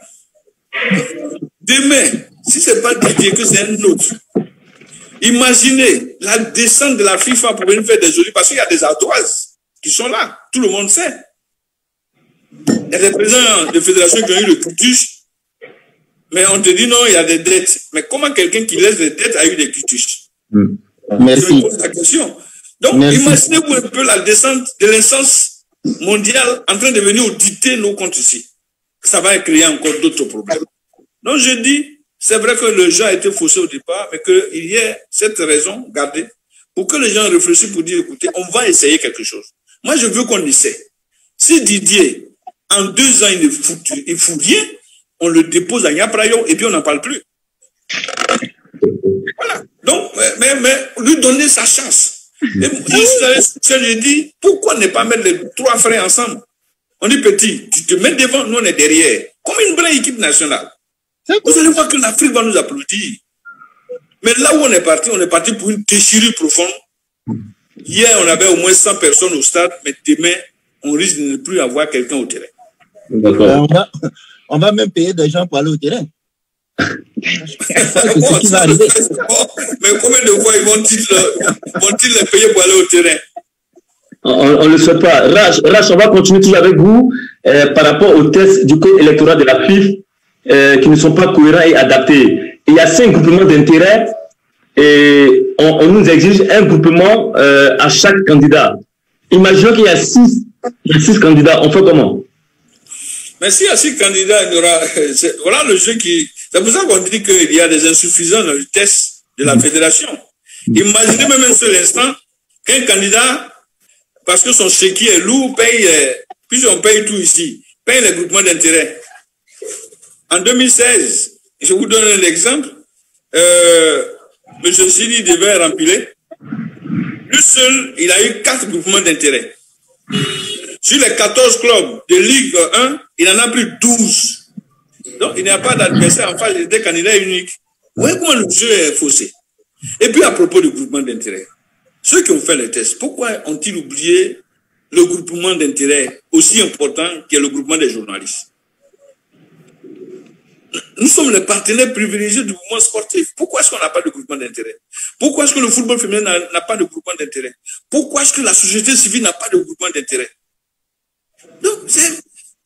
Demain, si ce n'est pas Didier, que c'est un autre, imaginez la descente de la FIFA pour venir faire des olives, parce qu'il y a des ardoises qui sont là, tout le monde sait. Il y a des présidents de fédérations qui ont eu le cutuche, mais on te dit non, il y a des dettes. Mais comment quelqu'un qui laisse des dettes a eu des cutuches? Merci. Je me pose la question. Donc, imaginez-vous un peu la descente de l'instance mondiale en train de venir dicter nos comptes ici. Ça va créer encore d'autres problèmes. Donc, je dis, c'est vrai que le jeu a été faussé au départ, mais qu'il y ait cette raison gardée pour que les gens réfléchissent pour dire, écoutez, on va essayer quelque chose. Moi, je veux qu'on essaie. Si Didier, en 2 ans, il fout rien, on le dépose à Yaprayo et puis on n'en parle plus. Voilà. Donc, mais lui donner sa chance. Et je dis, pourquoi ne pas mettre les 3 frères ensemble? On dit, petit, tu te mets devant, nous on est derrière. Comme une vraie équipe nationale. Vous allez voir que l'Afrique va nous applaudir. Mais là où on est parti pour une déchirure profonde. Hier, on avait au moins 100 personnes au stade, mais demain, on risque de ne plus avoir quelqu'un au terrain. D'accord. On va même payer des gens pour aller au terrain. C'est ce qui va arriver. Mais combien de fois vont-ils les payer pour aller au terrain? On ne le sait pas. Rach, on va continuer toujours avec vous par rapport aux tests du code électoral de la FIF qui ne sont pas cohérents et adaptés. Il y a 5 groupements d'intérêts et on nous exige un groupement à chaque candidat. Imaginons qu'il y a 6 candidats. On fait comment? Mais s'il y a 6 candidats, il y aura. Voilà le jeu qui. C'est pour ça qu'on dit qu'il y a des insuffisances dans le test de la fédération. Imaginez même un seul instant qu'un candidat, parce que son chéquier est lourd, paye, puis on paye tout ici, paye les groupements d'intérêt. En 2016, je vous donne un exemple, M. Sidi devait remplir lui seul, il a eu 4 groupements d'intérêt. Sur les 14 clubs de Ligue 1, il en a plus 12. Donc, il n'y a pas d'adversaire en face, il était candidat unique. Vous voyez comment le jeu est faussé. Et puis, à propos du groupement d'intérêt, ceux qui ont fait les tests, pourquoi ont-ils oublié le groupement d'intérêt aussi important que le groupement des journalistes? Nous sommes les partenaires privilégiés du mouvement sportif. Pourquoi est-ce qu'on n'a pas de groupement d'intérêt? Pourquoi est-ce que le football féminin n'a pas de groupement d'intérêt? Pourquoi est-ce que la société civile n'a pas de groupement d'intérêt? Donc,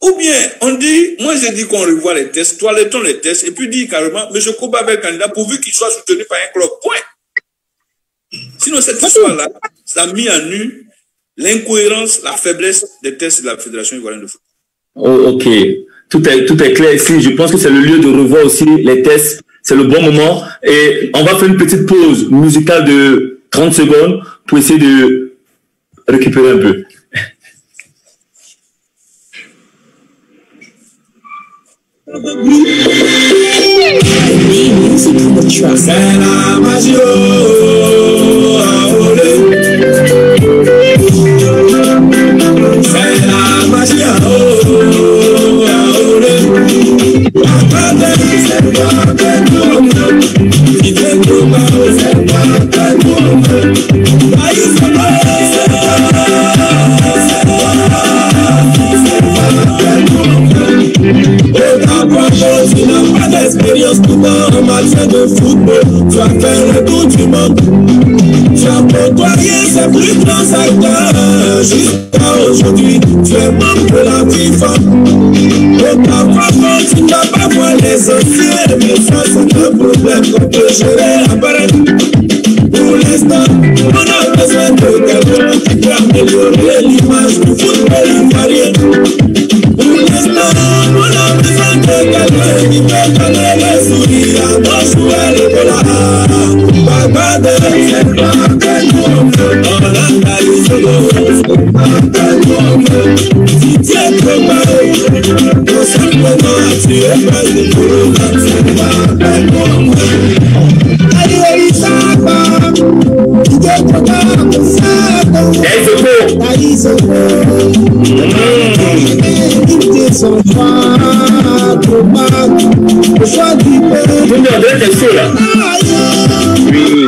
ou bien, on dit, moi j'ai dit qu'on revoit les tests, toilettons les tests, et puis dit carrément, M. Koba va être candidat pourvu qu'il soit soutenu par un club. Point. Sinon, cette histoire-là, ça a mis à nu l'incohérence, la faiblesse des tests de la Fédération ivoirienne de football. Oh, ok. Tout est clair ici. Je pense que c'est le lieu de revoir aussi les tests. C'est le bon moment. Et on va faire une petite pause musicale de 30 secondes pour essayer de récupérer un peu. Tu n'as pas d'expérience pourtant en matière de football. Tu as fait le tour du monde. Tu as côtoyé ces plus grands acteurs. Jusqu'à aujourd'hui, tu es membre de la FIFA. Auparavant, tu n'as pas voir les anciens. Mais ça, c'est un problème qu'on peut gérer après. Pour l'instant, on a besoin de quelqu'un qui peut améliorer l'image du football ivoirien. Pour l'instant, on a besoin de quelqu'un qui peut donner les sourires à nos joueurs de la Papa de c'est pas que nous on veut. On analyse c'est pas que nous on veut. Si tu es préparé, on simplement tu es pas de tout. C'est pas que nous on veut. Aïe, ça va. Tu es préparé, ça va. Aïe, ça son choix, le choix du peuple. Vous me donnez des choses là. Oui.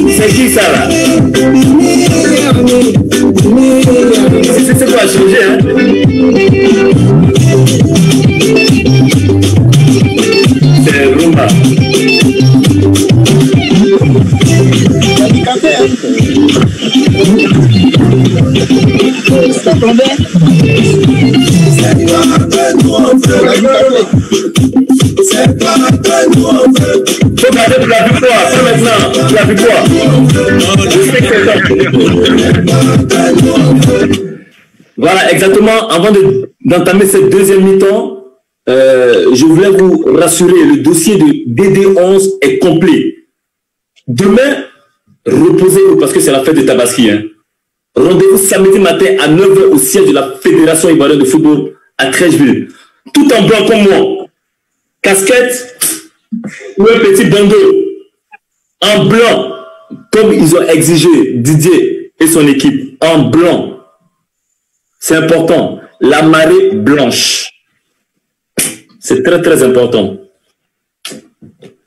C'est qui ça là? C'est quoi changer hein? C'est Rumba. Faut garder pour la victoire, pas maintenant, pour la victoire. Voilà, exactement. Avant d'entamer cette deuxième mi-temps, je voulais vous rassurer, le dossier de DD11 est complet. Demain, reposez-vous parce que c'est la fête de Tabaski. Hein. Rendez-vous samedi matin à 9h au siège de la Fédération ivoirienne de football à Trècheville. Tout en blanc comme moi. Casquette ou un petit bandeau. En blanc, comme ils ont exigé Didier et son équipe. En blanc. C'est important. La marée blanche. C'est très très important.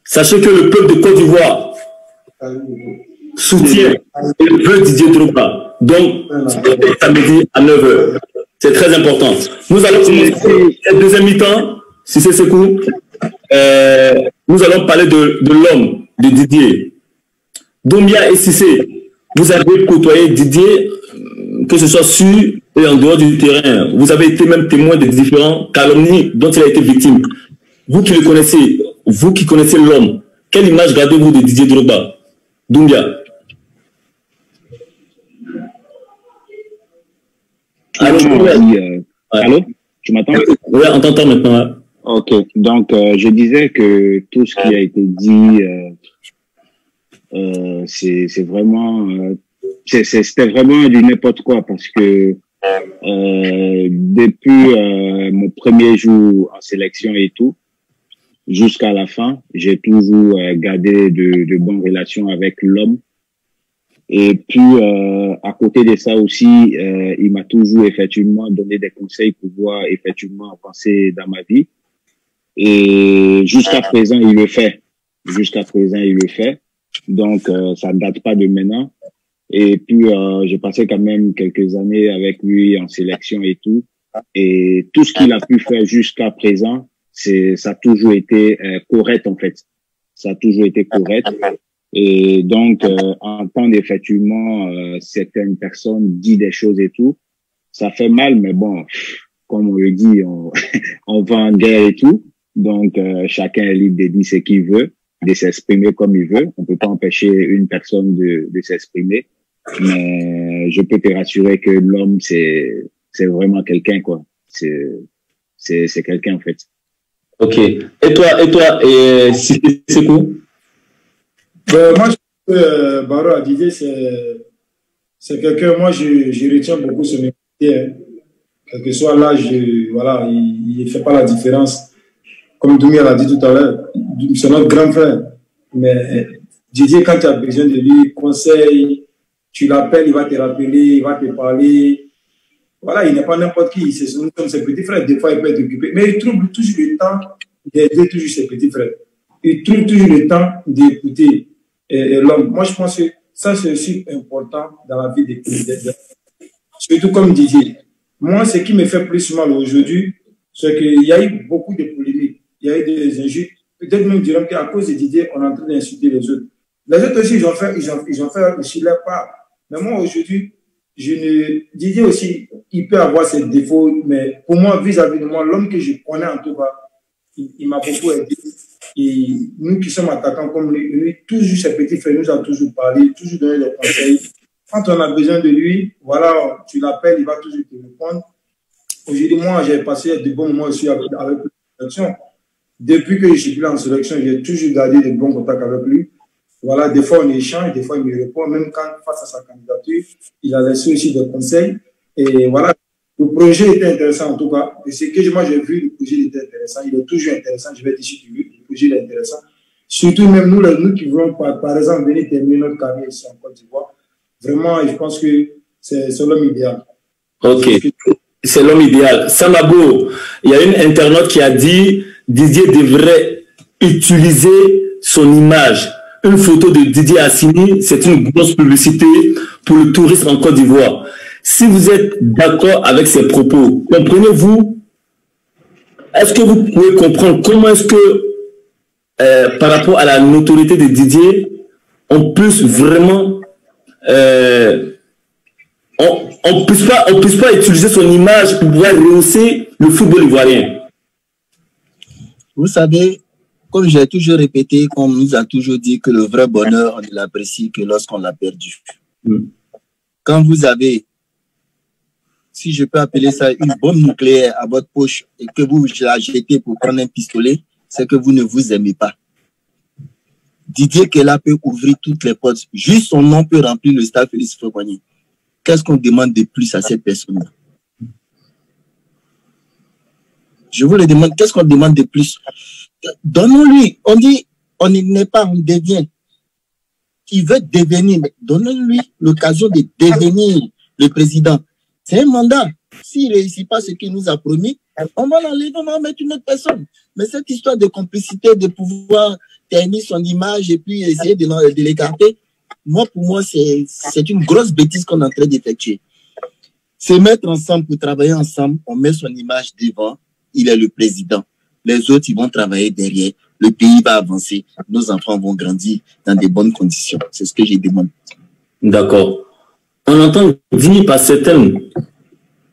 Sachez que le peuple de Côte d'Ivoire soutient et veut Didier Drogba. Donc, c'est samedi à 9h. C'est très important. Nous allons commencer cette deuxième mi-temps. Si c'est ce coup, nous allons parler de l'homme, de Didier. Doumbia et Cissé, vous avez côtoyé Didier, que ce soit sur et en dehors du terrain. Vous avez été même témoin des différents calomnies dont il a été victime. Vous qui le connaissez, vous qui connaissez l'homme, quelle image gardez-vous de Didier Drogba? Doumbia. Allô, tu m'entends? Oui, on t'entend maintenant. Hein. Ok, donc je disais que tout ce qui a été dit, c'est vraiment, c'était vraiment du n'importe quoi parce que depuis mon premier jour en sélection et tout, jusqu'à la fin, j'ai toujours gardé de bonnes relations avec l'homme. Et puis, à côté de ça aussi, il m'a toujours effectivement donné des conseils pour pouvoir effectivement avancer dans ma vie. Et jusqu'à présent, il le fait. Jusqu'à présent, il le fait. Donc, ça ne date pas de maintenant. Et puis, j'ai passé quand même quelques années avec lui en sélection et tout. Et tout ce qu'il a pu faire jusqu'à présent, ça a toujours été correct, en fait. Ça a toujours été correct. Et donc, entendre effectivement certaines personnes dire des choses et tout, ça fait mal, mais bon, comme on le dit, on va en guerre et tout. Donc, chacun est libre de dire ce qu'il veut, de s'exprimer comme il veut. On peut pas empêcher une personne de s'exprimer. Mais je peux te rassurer que l'homme, c'est vraiment quelqu'un, quoi. C'est quelqu'un, en fait. Ok. Et toi, c'est quoi? Moi, je pense que Baro a dit, c'est quelqu'un, moi, je retiens beaucoup son humilité. Hein. Quel que soit l'âge, voilà, il ne fait pas la différence. Comme Doumi l'a dit tout à l'heure, c'est notre grand frère. Mais Didier, quand tu as besoin de lui, conseil, tu l'appelles, il va te rappeler, il va te parler. Voilà, il n'est pas n'importe qui. C'est comme ses petits frères. Des fois, il peut être occupé. Mais il trouve toujours le temps d'aider toujours ses petits frères. Il trouve toujours le temps d'écouter l'homme. Moi, je pense que ça, c'est aussi important dans la vie des surtout comme Didier. Moi, ce qui me fait plus mal aujourd'hui, c'est qu'il y a eu beaucoup de polémiques. Il y a eu des injures. Peut-être même diront qu'à cause de Didier, on est en train d'insulter les autres. Les autres aussi, ils ont fait aussi leur part. Mais moi, aujourd'hui, Didier aussi, il peut avoir ses défauts, mais pour moi, vis-à-vis de moi, l'homme que je connais en tout cas, il m'a beaucoup aidé. Et nous qui sommes attaquants comme lui, toujours ses petits frères nous a toujours parlé, toujours donné des conseils. Quand on a besoin de lui, voilà, tu l'appelles, il va toujours te répondre. Aujourd'hui, moi, j'ai passé de bons moments aussi avec la sélection. Depuis que je suis plus en sélection, j'ai toujours gardé de bons contacts avec lui. Voilà, des fois on échange, des fois il me répond, même quand face à sa candidature, il a laissé aussi des conseils. Et voilà, le projet était intéressant en tout cas. Et ce que moi j'ai vu, le projet était intéressant. Il est toujours intéressant, je vais dire si tu veux, le projet est intéressant. Surtout même nous qui voulons par exemple venir terminer notre carrière ici en Côte d'Ivoire. Vraiment, je pense que c'est l'homme idéal. Ok, c'est l'homme idéal. Samabo, il y a une internaute qui a dit Didier devrait utiliser son image. Une photo de Didier Assini, c'est une grosse publicité pour le tourisme en Côte d'Ivoire. Si vous êtes d'accord avec ces propos, comprenez-vous? Est-ce que vous pouvez comprendre comment est-ce que, par rapport à la notoriété de Didier, on puisse vraiment, on puisse pas utiliser son image pour pouvoir rehausser le football ivoirien? Vous savez, comme j'ai toujours répété, qu'on nous a toujours dit que le vrai bonheur, on ne l'apprécie que lorsqu'on l'a perdu. Quand vous avez, si je peux appeler ça une bombe nucléaire à votre poche et que vous la jetez pour prendre un pistolet, c'est que vous ne vous aimez pas. Didier Kela peut ouvrir toutes les portes. Juste son nom peut remplir le stade Félix Houphouët-Boigny. Qu'est-ce qu'on demande de plus à cette personne-là? Je vous le demande, qu'est-ce qu'on demande de plus? Donnons-lui, on dit, on n'est pas, on devient. Il veut devenir, mais donnons-lui l'occasion de devenir le président. C'est un mandat. S'il ne réussit pas ce qu'il nous a promis, on va l'enlever, on va mettre une autre personne. Mais cette histoire de complicité, de pouvoir ternir son image et puis essayer de l'écarter, pour moi, c'est une grosse bêtise qu'on est en train d'effectuer. Se mettre ensemble pour travailler ensemble, on met son image devant, il est le président. Les autres, ils vont travailler derrière. Le pays va avancer. Nos enfants vont grandir dans de bonnes conditions. C'est ce que je demande. D'accord. On entend dire par certains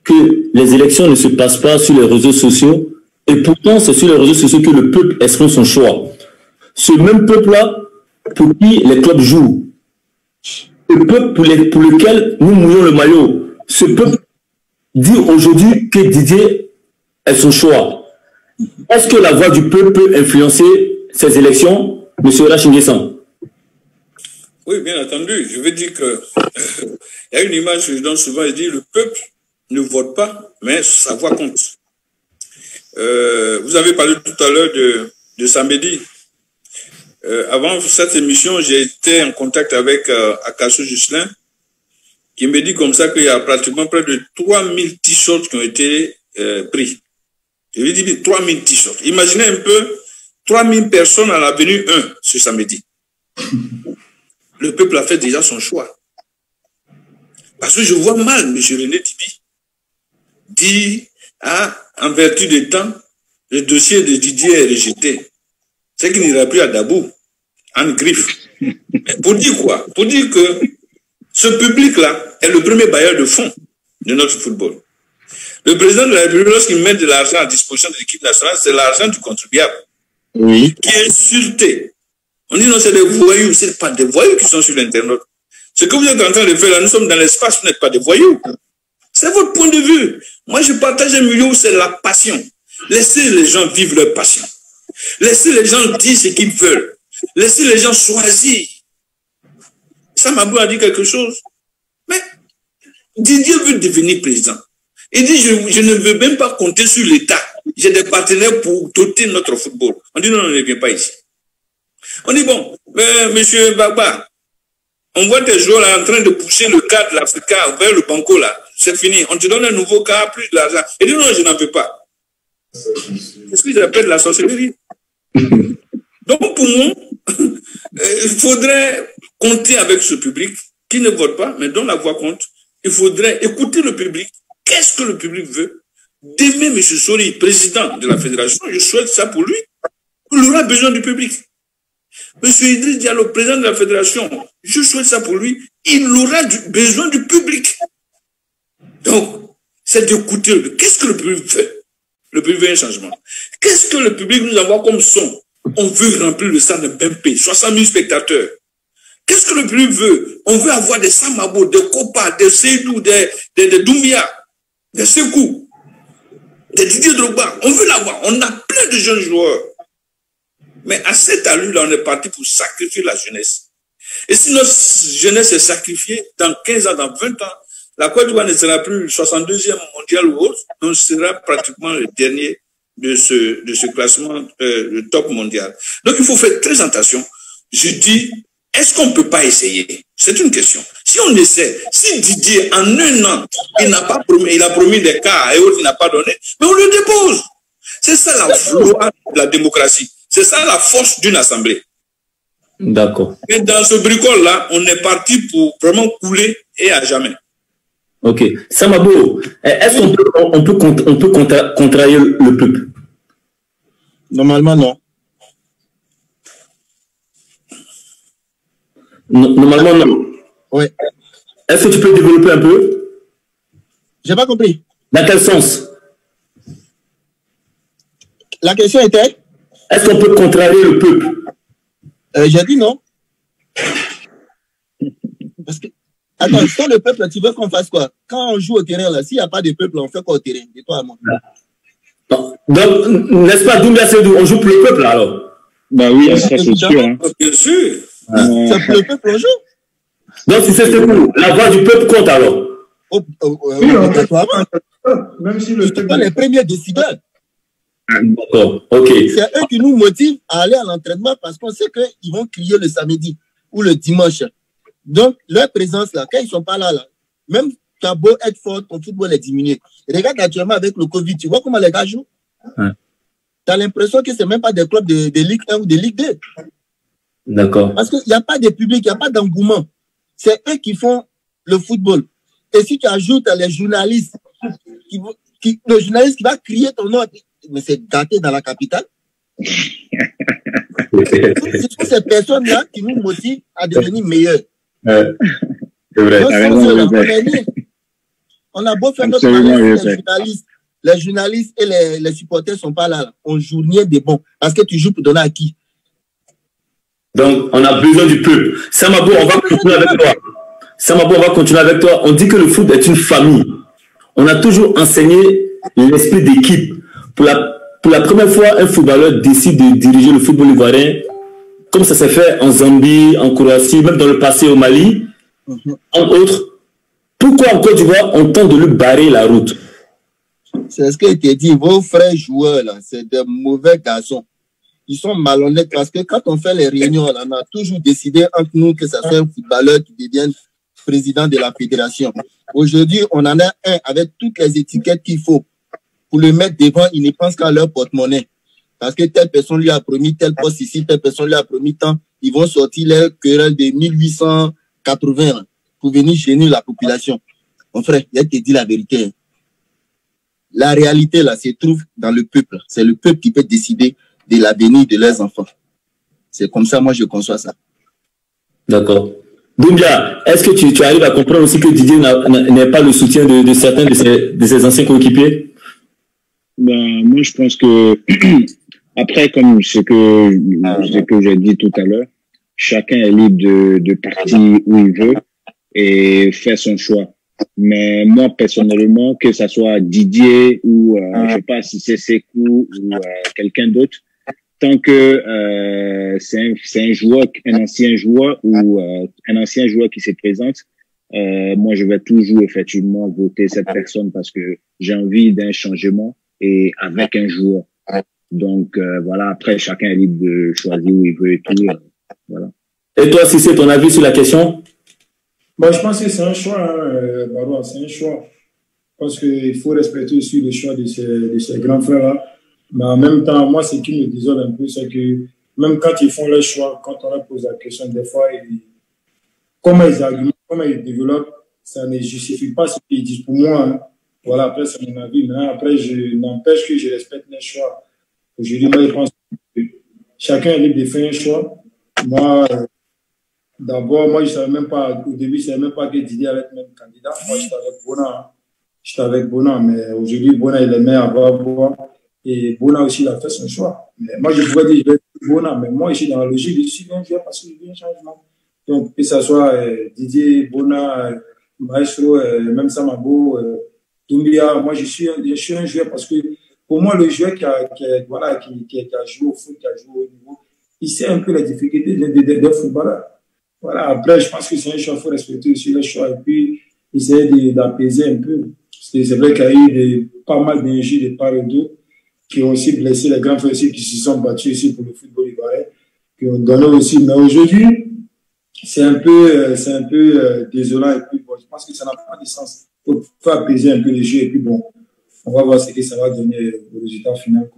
que les élections ne se passent pas sur les réseaux sociaux. Et pourtant, c'est sur les réseaux sociaux que le peuple exprime son choix. Ce même peuple-là, pour qui les clubs jouent. Le peuple pour lequel nous mouillons le maillot. Ce peuple dit aujourd'hui que Didier est son choix. est-ce que la voix du peuple peut influencer ces élections, M. Rachinguessan? Oui, bien entendu. Je veux dire que il y a une image que je donne souvent, je dis le peuple ne vote pas, mais sa voix compte. Vous avez parlé tout à l'heure de Samedi. Avant cette émission, j'ai été en contact avec Akassou Juscelin, qui me dit comme ça qu'il y a pratiquement près de 3000 t-shirts qui ont été pris. Je lui dis 3000 t-shirts. Imaginez un peu 3000 personnes à l'avenue 1 ce samedi. Le peuple a fait déjà son choix. Parce que je vois mal M. René Tibi dire, en vertu des temps, le dossier de Didier est rejeté. C'est qu'il n'ira plus à Dabou, en griffe. Pour dire quoi? Pour dire que ce public-là est le premier bailleur de fonds de notre football. Le président de la République, lorsqu'il met de l'argent à disposition de l'équipe nationale, c'est l'argent du contribuable. Oui. Qui est insulté. On dit non, c'est des voyous. Ce n'est pas des voyous qui sont sur l'Internet. Ce que vous êtes en train de faire là, nous sommes dans l'espace, vous n'êtes pas des voyous. C'est votre point de vue. Moi, je partage un milieu où c'est la passion. Laissez les gens vivre leur passion. Laissez les gens dire ce qu'ils veulent. Laissez les gens choisir. Samabou a dit quelque chose. Mais Didier veut devenir président. Il dit, je ne veux même pas compter sur l'État. J'ai des partenaires pour doter notre football. On dit non, on ne vient pas ici. On dit bon, monsieur Bagba, on voit tes joueurs là en train de pousser le cadre de l'Africa vers le banco là. C'est fini. On te donne un nouveau cas, plus de l'argent. Il dit non, je n'en veux pas. C'est ce que j'appelle la sorcellerie. Donc pour moi, il faudrait compter avec ce public qui ne vote pas, mais dont la voix compte. Il faudrait écouter le public. Qu'est-ce que le public veut? Demain, M. Sori, président de la fédération, je souhaite ça pour lui. Il aura besoin du public. M. Idriss Diallo, président de la fédération, je souhaite ça pour lui. Il aura besoin du public. Donc, c'est d'écouter. Qu'est-ce que le public veut? Le public veut un changement. Qu'est-ce que le public nous envoie comme son? On veut remplir le stade de Bempé, 60 000 spectateurs. Qu'est-ce que le public veut? On veut avoir des Samabo, des Kopa, des Seydou, des Doumbia, des Sekou, des Didier Drogba. On veut l'avoir. On a plein de jeunes joueurs. Mais à cet allure-là, on est parti pour sacrifier la jeunesse. Et si notre jeunesse est sacrifiée, dans 15 ans, dans 20 ans, la Côte d'Ivoire ne sera plus le 62e mondial ou autre, on sera pratiquement le dernier de ce classement le top mondial. Donc il faut faire très attention. Je dis, est-ce qu'on ne peut pas essayer? C'est une question. Si on essaie, si Didier, en un an, il n'a pas promis, il a promis des cas et autres, il n'a pas donné, mais on le dépose. C'est ça la loi de la démocratie. C'est ça la force d'une assemblée. D'accord. Mais dans ce bricole-là, on est parti pour vraiment couler et à jamais. Ok. Samabo, est-ce qu'on peut contrarier le peuple? Normalement, non. Normalement, non. Oui. Est-ce que tu peux développer un peu? J'ai pas compris. Dans quel sens? La question était? Est-ce qu'on peut contrarier le peuple? J'ai dit non. Parce que, attends, sans le peuple, tu veux qu'on fasse quoi? Quand on joue au terrain, là, s'il n'y a pas de peuple, on fait quoi au terrain? De toi à moi. Donc, n'est-ce pas, Doumbia Seydou, on joue pour le peuple, alors? Bah oui, ça c'est sûr. Hein. Bien sûr. C'est pour le peuple, on joue. Donc, si c'est pour la voix du peuple compte, alors? Même si le peuple. Les premiers décideurs. D'accord, ok. C'est eux qui nous motivent à aller à l'entraînement parce qu'on sait qu'ils vont crier le samedi ou le dimanche. Donc, leur présence là, quand ils ne sont pas là, même tu as beau être fort, ton football est diminué. Regarde actuellement avec le Covid, tu vois comment les gars jouent? Ouais. Tu as l'impression que ce n'est même pas des clubs de Ligue 1 ou de Ligue 2. D'accord. Parce qu'il n'y a pas de public, il n'y a pas d'engouement. C'est eux qui font le football. Et si tu ajoutes les journalistes, le journaliste qui va crier ton nom, mais c'est gâté dans la capitale. C'est toutes ces personnes-là qui nous motivent à devenir meilleurs. C'est vrai. On a beau faire notre travail, les journalistes et les supporters ne sont pas là. On joue rien de bon. Parce que tu joues pour donner à qui? Donc, on a besoin du peuple. Samabo, on va continuer avec toi. Samabo, on va continuer avec toi. On dit que le foot est une famille. On a toujours enseigné l'esprit d'équipe. pour la première fois, un footballeur décide de diriger le football ivoirien, comme ça s'est fait en Zambie, en Croatie, même dans le passé au Mali, entre autres. Pourquoi en Côte d'Ivoire, on tente de lui barrer la route? C'est ce que je t'ai dit, vos frères joueurs, là, c'est des mauvais garçons. Ils sont malhonnêtes parce que quand on fait les réunions, là, on a toujours décidé entre nous que ça soit un footballeur qui devienne président de la fédération. Aujourd'hui, on en a un avec toutes les étiquettes qu'il faut. Pour le mettre devant, ils ne pensent qu'à leur porte-monnaie. Parce que telle personne lui a promis tel poste ici, telle personne lui a promis tant. Ils vont sortir les querelles de 1880 là, pour venir gêner la population. Mon frère, je te dis la vérité. La réalité, là, se trouve dans le peuple. C'est le peuple qui peut décider de l'avenir de leurs enfants. C'est comme ça, moi, je conçois ça. D'accord. Doumbia, est-ce que tu arrives à comprendre aussi que Didier n'est pas le soutien de certains de ses anciens coéquipiers? Ben, moi, je pense que, après, comme ce que j'ai dit tout à l'heure, chacun est libre de partir où il veut et faire son choix. Mais moi, personnellement, que ça soit Didier ou, je sais pas si c'est Sekou ou quelqu'un d'autre, tant que c'est un joueur, un ancien joueur ou un ancien joueur qui se présente, moi, je vais toujours effectivement voter cette personne parce que j'ai envie d'un changement et avec un joueur. Donc, voilà, après, chacun est libre de choisir où il veut et tout. Voilà. Et toi, si c'est ton avis sur la question? Bon, je pense que c'est un choix, hein, Barois, c'est un choix. Parce qu'il faut respecter aussi le choix de ces grands frères-là. Mais en même temps, moi, ce qui me désole un peu, c'est que même quand ils font leur choix, quand on leur pose la question, des fois, comment ils argumentent, comment ils développent, ça ne justifie pas ce qu'ils disent. Pour moi, hein, voilà, après, c'est mon avis. Mais après, je n'empêche que je respecte les choix. Aujourd'hui, moi, je pense que chacun est libre de faire un choix. Moi, d'abord, moi, je savais même pas, au début, je savais même pas que Didier allait être même candidat. Moi, j'étais avec Bona. J'étais avec Bona, mais aujourd'hui, Bona, il aimait avoir Bona. Et Bona aussi, il a fait son choix. Mais moi, je pouvais dire, je vais être Bona, mais moi, je suis dans la logique, je suis bien joueur parce que je veux un changement. Donc, que ce soit Didier, Bona, Maestro, même Samabo, Doumbia, moi, je suis un joueur parce que pour moi, le joueur qui a joué au foot, qui a joué au niveau, il sait un peu les difficultés des footballeurs. Voilà, après, je pense que c'est un choix, il faut respecter aussi le choix et puis essayer d'apaiser un peu. C'est vrai qu'il y a eu pas mal d'énergie de part et d'autre qui ont aussi blessé les grands frères aussi qui se sont battus ici pour le football ivoirien, qui ont donné aussi. Mais aujourd'hui, c'est un peu désolant et puis bon, je pense que ça n'a pas de sens. Il faut apaiser un peu les jeux et puis bon, on va voir ce que ça va donner au résultat final.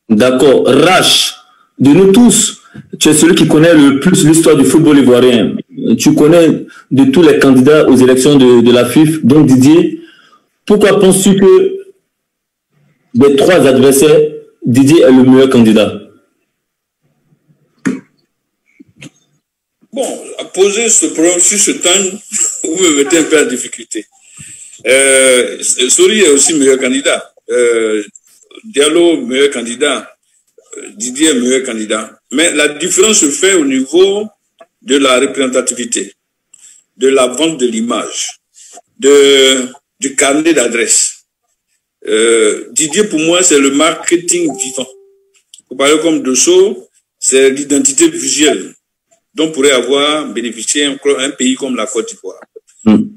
D'accord. Rach, de nous tous, tu es celui qui connaît le plus l'histoire du football ivoirien. Tu connais de tous les candidats aux élections de la FIF, donc Didier. Pourquoi penses-tu que des trois adversaires, Didier est le meilleur candidat? Bon, à poser ce problème sur ce temps, vous me mettez un peu en difficulté. Sori est aussi meilleur candidat. Diallo, meilleur candidat. Didier, meilleur candidat. Mais la différence se fait au niveau de la représentativité, de la vente de l'image, du carnet d'adresse. Didier, pour moi, c'est le marketing vivant. Vous parlez comme Dosso, c'est l'identité visuelle dont pourrait avoir bénéficié un pays comme la Côte d'Ivoire.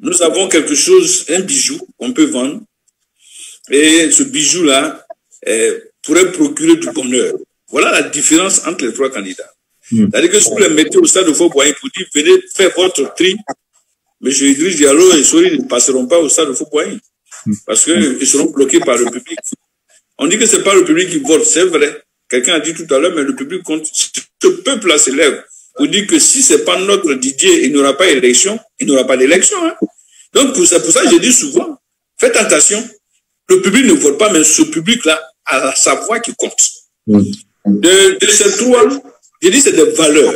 Nous avons quelque chose, un bijou qu'on peut vendre, et ce bijou-là pourrait procurer du bonheur. Voilà la différence entre les trois candidats. C'est-à-dire que si vous les mettez au stade de Fort-Boigny pour dire venez faire votre tri, M. Idriss Diallo et Sori ne passeront pas au stade de Fort-Boigny parce qu'ils seront bloqués par le public. On dit que ce n'est pas le public qui vote, c'est vrai. Quelqu'un a dit tout à l'heure, mais le public compte. Ce peuple-là s'élève pour dire que si ce n'est pas notre Didier, il n'y aura pas d'élection, il n'y aura pas d'élection. Hein. Donc, c'est pour ça que je dis souvent, faites attention. Le public ne vote pas, mais ce public-là a sa voix qui compte. De ces trois, je dis c'est des valeurs.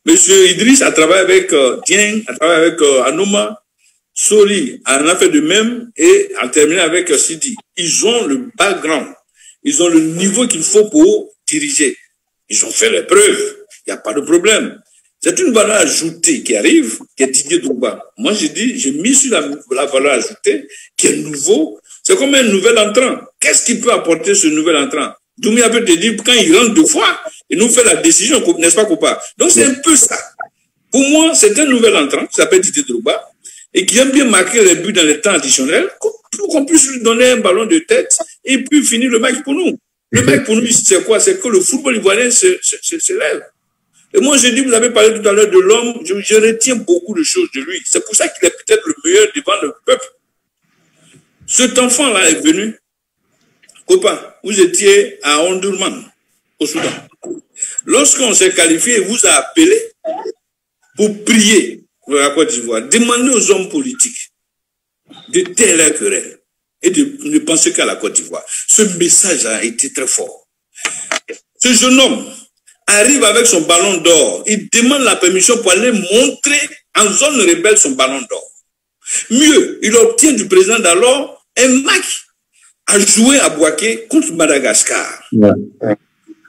Monsieur Idriss a travaillé avec Dieng, a travaillé avec Anouma, Sori en a fait de même et a terminé avec Sidi. Ils ont le background, ils ont le niveau qu'il faut pour diriger. Ils ont fait les preuves, il n'y a pas de problème. C'est une valeur ajoutée qui arrive, qui est Didier Drogba. Moi, je dis, j'ai mis sur la valeur ajoutée, qui est nouveau. C'est comme un nouvel entrant. Qu'est-ce qu'il peut apporter ce nouvel entrant? Doumbia peut te dire, quand il rentre 2 fois, il nous fait la décision, n'est-ce pas, Kopa? Donc c'est un peu ça. Pour moi, c'est un nouvel entrant qui s'appelle Didier Drogba et qui aime bien marquer les buts dans les temps additionnels pour qu'on puisse lui donner un ballon de tête et puis finir le match pour nous. Le mec pour nous, c'est quoi? C'est que le football ivoirien se lève. Et moi, j'ai dit, vous avez parlé tout à l'heure de l'homme, je retiens beaucoup de choses de lui. C'est pour ça qu'il est peut-être le meilleur devant le peuple. Cet enfant-là est venu. Copain, vous étiez à Omdurman, au Soudan. Lorsqu'on s'est qualifié, il vous a appelé pour prier pour la Côte d'Ivoire. Demandez aux hommes politiques de taire leur querelle et de ne penser qu'à la Côte d'Ivoire. Ce message a été très fort. Ce jeune homme arrive avec son ballon d'or. Il demande la permission pour aller montrer en zone rebelle son ballon d'or. Mieux, il obtient du président d'alors un match à jouer à Bouaké contre Madagascar. Ouais.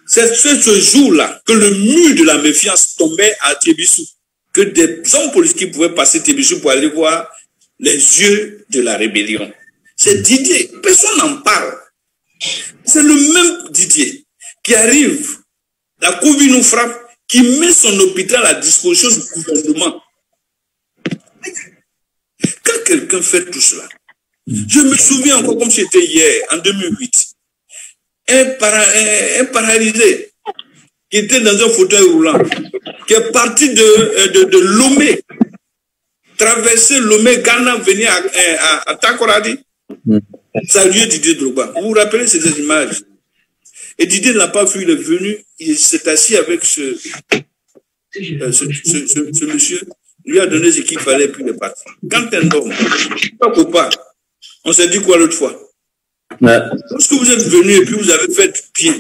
C'est ce jour-là que le mur de la méfiance tombait à Tébissou, que des hommes politiques pouvaient passer Tébissou pour aller voir les yeux de la rébellion. C'est Didier, personne n'en parle. C'est le même Didier qui arrive, la Covid nous frappe, qui met son hôpital à disposition du gouvernement. Quand quelqu'un fait tout cela, je me souviens encore comme c'était hier, en 2008, un paralysé qui était dans un fauteuil roulant, qui est parti de Lomé, traverser Lomé, Ghana, venir à Takoradi, saluer Didier Drogba. Vous vous rappelez ces images? Et Didier n'a pas vu, il est venu, il s'est assis avec ce monsieur, lui a donné ce qu'il fallait, puis il est parti. Quand un homme, pas, on s'est dit quoi l'autre fois? Ouais. Lorsque vous êtes venu et puis vous avez fait du bien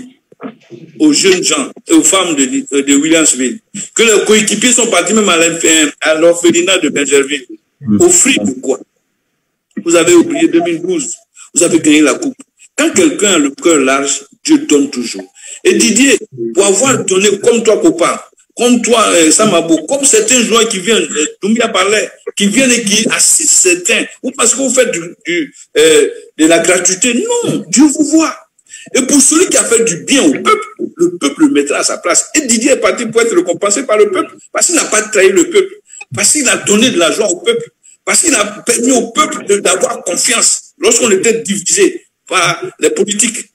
aux jeunes gens et aux femmes de Williamsville, que leurs coéquipiers sont partis même à l'orphelinat de Benjerville, au fric de quoi? Vous avez oublié 2012, vous avez gagné la coupe. Quand quelqu'un a le cœur large, Dieu donne toujours. Et Didier, pour avoir donné comme toi, copain, comme toi, Samabo, comme certains joueurs qui viennent, Doumbia parlait, qui viennent et qui assistent certains, ou parce que vous faites de la gratuité. Non, Dieu vous voit. Et pour celui qui a fait du bien au peuple, le peuple le mettra à sa place. Et Didier est parti pour être récompensé par le peuple, parce qu'il n'a pas trahi le peuple, parce qu'il a donné de la joie au peuple, parce qu'il a permis au peuple d'avoir confiance lorsqu'on était divisé par les politiques.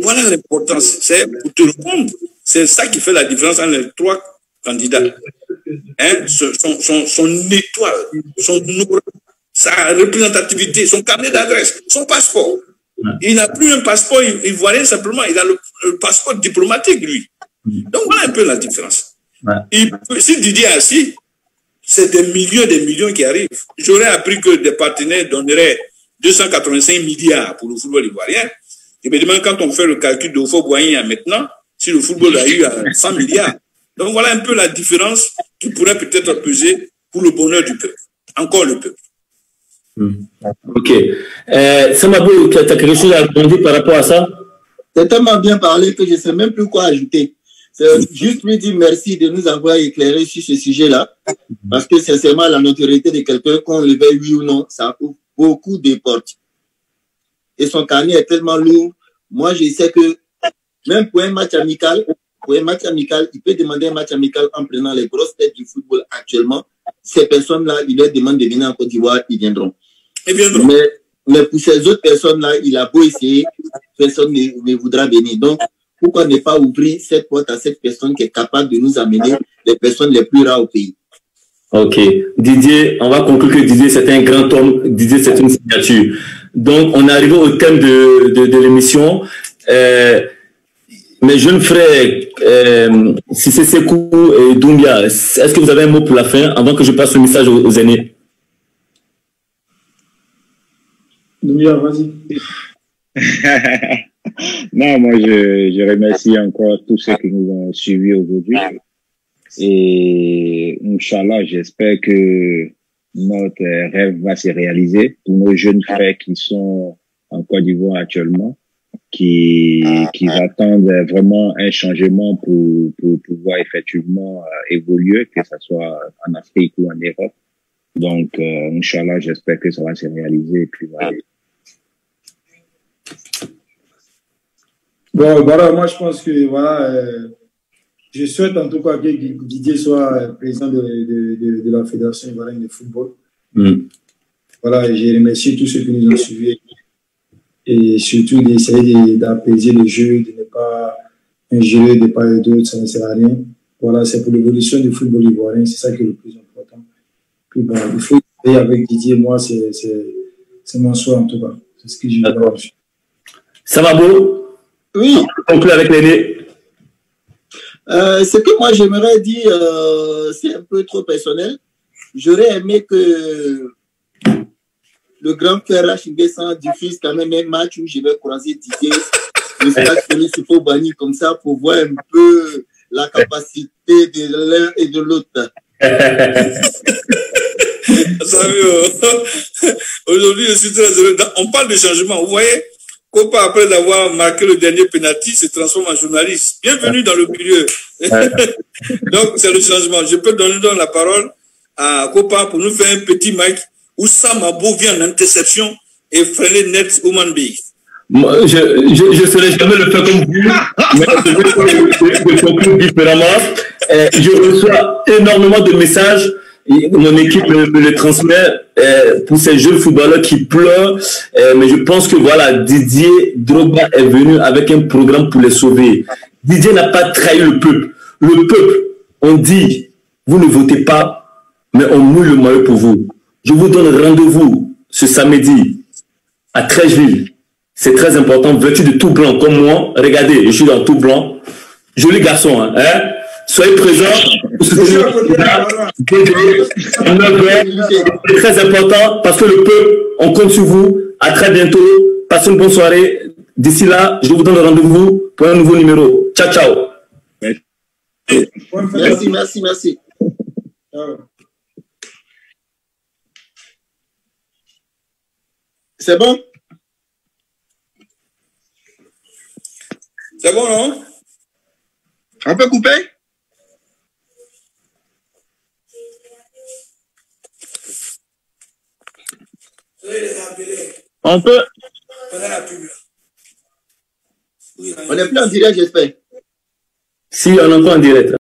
Voilà l'importance. C'est pour te répondre. C'est ça qui fait la différence entre les 3 candidats. Hein? Son étoile, sa représentativité, son carnet d'adresse, son passeport. Il n'a plus un passeport ivoirien simplement, il a le passeport diplomatique, lui. Donc voilà un peu la différence. Si Didier est assis, c'est des millions qui arrivent. J'aurais appris que des partenaires donneraient 285 milliards pour le football ivoirien. Et me demande quand on fait le calcul de Hofo-Boigny maintenant, si le football a eu 100 milliards. Donc voilà un peu la différence qui pourrait peut-être peser pour le bonheur du peuple. Encore le peuple. Ok. Samabo, tu as quelque chose à répondre par rapport à ça? C'est tellement bien parlé que je ne sais même plus quoi ajouter. C'est juste lui dire merci de nous avoir éclairé sur ce sujet-là. Parce que sincèrement, la notoriété de quelqu'un, qu'on le veuille oui ou non, ça ouvre beaucoup de portes. Et son carnet est tellement lourd. Moi, je sais que même pour un match amical, il peut demander un match amical en prenant les grosses têtes du football actuellement. Ces personnes-là, il leur demande de venir en Côte d'Ivoire, ils viendront. Mais pour ces autres personnes-là, il a beau essayer, personne ne voudra venir. Donc, pourquoi ne pas ouvrir cette porte à cette personne qui est capable de nous amener les personnes les plus rares au pays? Ok. Didier, on va conclure que Didier, c'est un grand homme. Didier, c'est une signature. Donc, on est arrivé au thème de l'émission. Mes jeunes frères, Sissé Sekou et Doumbia, est-ce que vous avez un mot pour la fin avant que je passe le message aux aînés? Doumbia, vas-y. Non, moi, je remercie encore tous ceux qui nous ont suivis aujourd'hui. Et Inch'Allah, j'espère que notre rêve va se réaliser pour nos jeunes frères qui sont en Côte d'Ivoire actuellement, qui attendent vraiment un changement pour pouvoir effectivement évoluer, que ce soit en Afrique ou en Europe. Donc, Inch'Allah, j'espère que ça va se réaliser. Et puis, voilà. Bon, voilà, moi je pense que voilà, je souhaite en tout cas que Didier soit président de la Fédération ivoirienne de football. Voilà, et je remercie tous ceux qui nous ont suivis et surtout d'essayer d'apaiser le jeu, de ne pas ingérer de part et d'autre, ça ne sert à rien. Voilà, c'est pour l'évolution du football ivoirien, c'est ça qui est le plus important. Puis bon, il faut essayer avec Didier, moi c'est mon souhait en tout cas. C'est ce que je veux dire. Ça va beau? Oui. On conclut avec l'aîné. Ce que moi j'aimerais dire, c'est un peu trop personnel. J'aurais aimé que le grand frère Rachinguessan diffuse quand même un match où je vais croiser Didier, le stade Félix Houphouët-Boigny comme ça pour voir un peu la capacité de l'un et de l'autre. Aujourd'hui, je suis très heureux. On parle de changement. Vous voyez, Kopa, après avoir marqué le dernier penalty, se transforme en journaliste. Bienvenue dans le milieu. Donc, c'est le changement. Je peux donner donc la parole à Kopa pour nous faire un petit mic où Sam Abo vient en interception et freiner net Oman Bey. Moi, je ne saurais jamais le faire comme vous, mais je conclure différemment. Je reçois énormément de messages. Mon équipe me les transmet pour ces jeunes footballeurs qui pleurent. Mais je pense que voilà, Didier Drogba est venu avec un programme pour les sauver. Didier n'a pas trahi le peuple. Le peuple, on dit, vous ne votez pas, mais on mouille le maillot pour vous. Je vous donne rendez-vous ce samedi à Trècheville. C'est très important, vêtu de tout blanc comme moi. Regardez, je suis dans tout blanc. Joli garçon, hein? Soyez présents. C'est très important parce que le peuple, on compte sur vous. À très bientôt. Passez une bonne soirée. D'ici là, je vous donne rendez-vous pour un nouveau numéro. Ciao, ciao. Merci. C'est bon? C'est bon, non? On peut couper? On peut. On n'est plus en direct, j'espère. Si, on est encore en direct.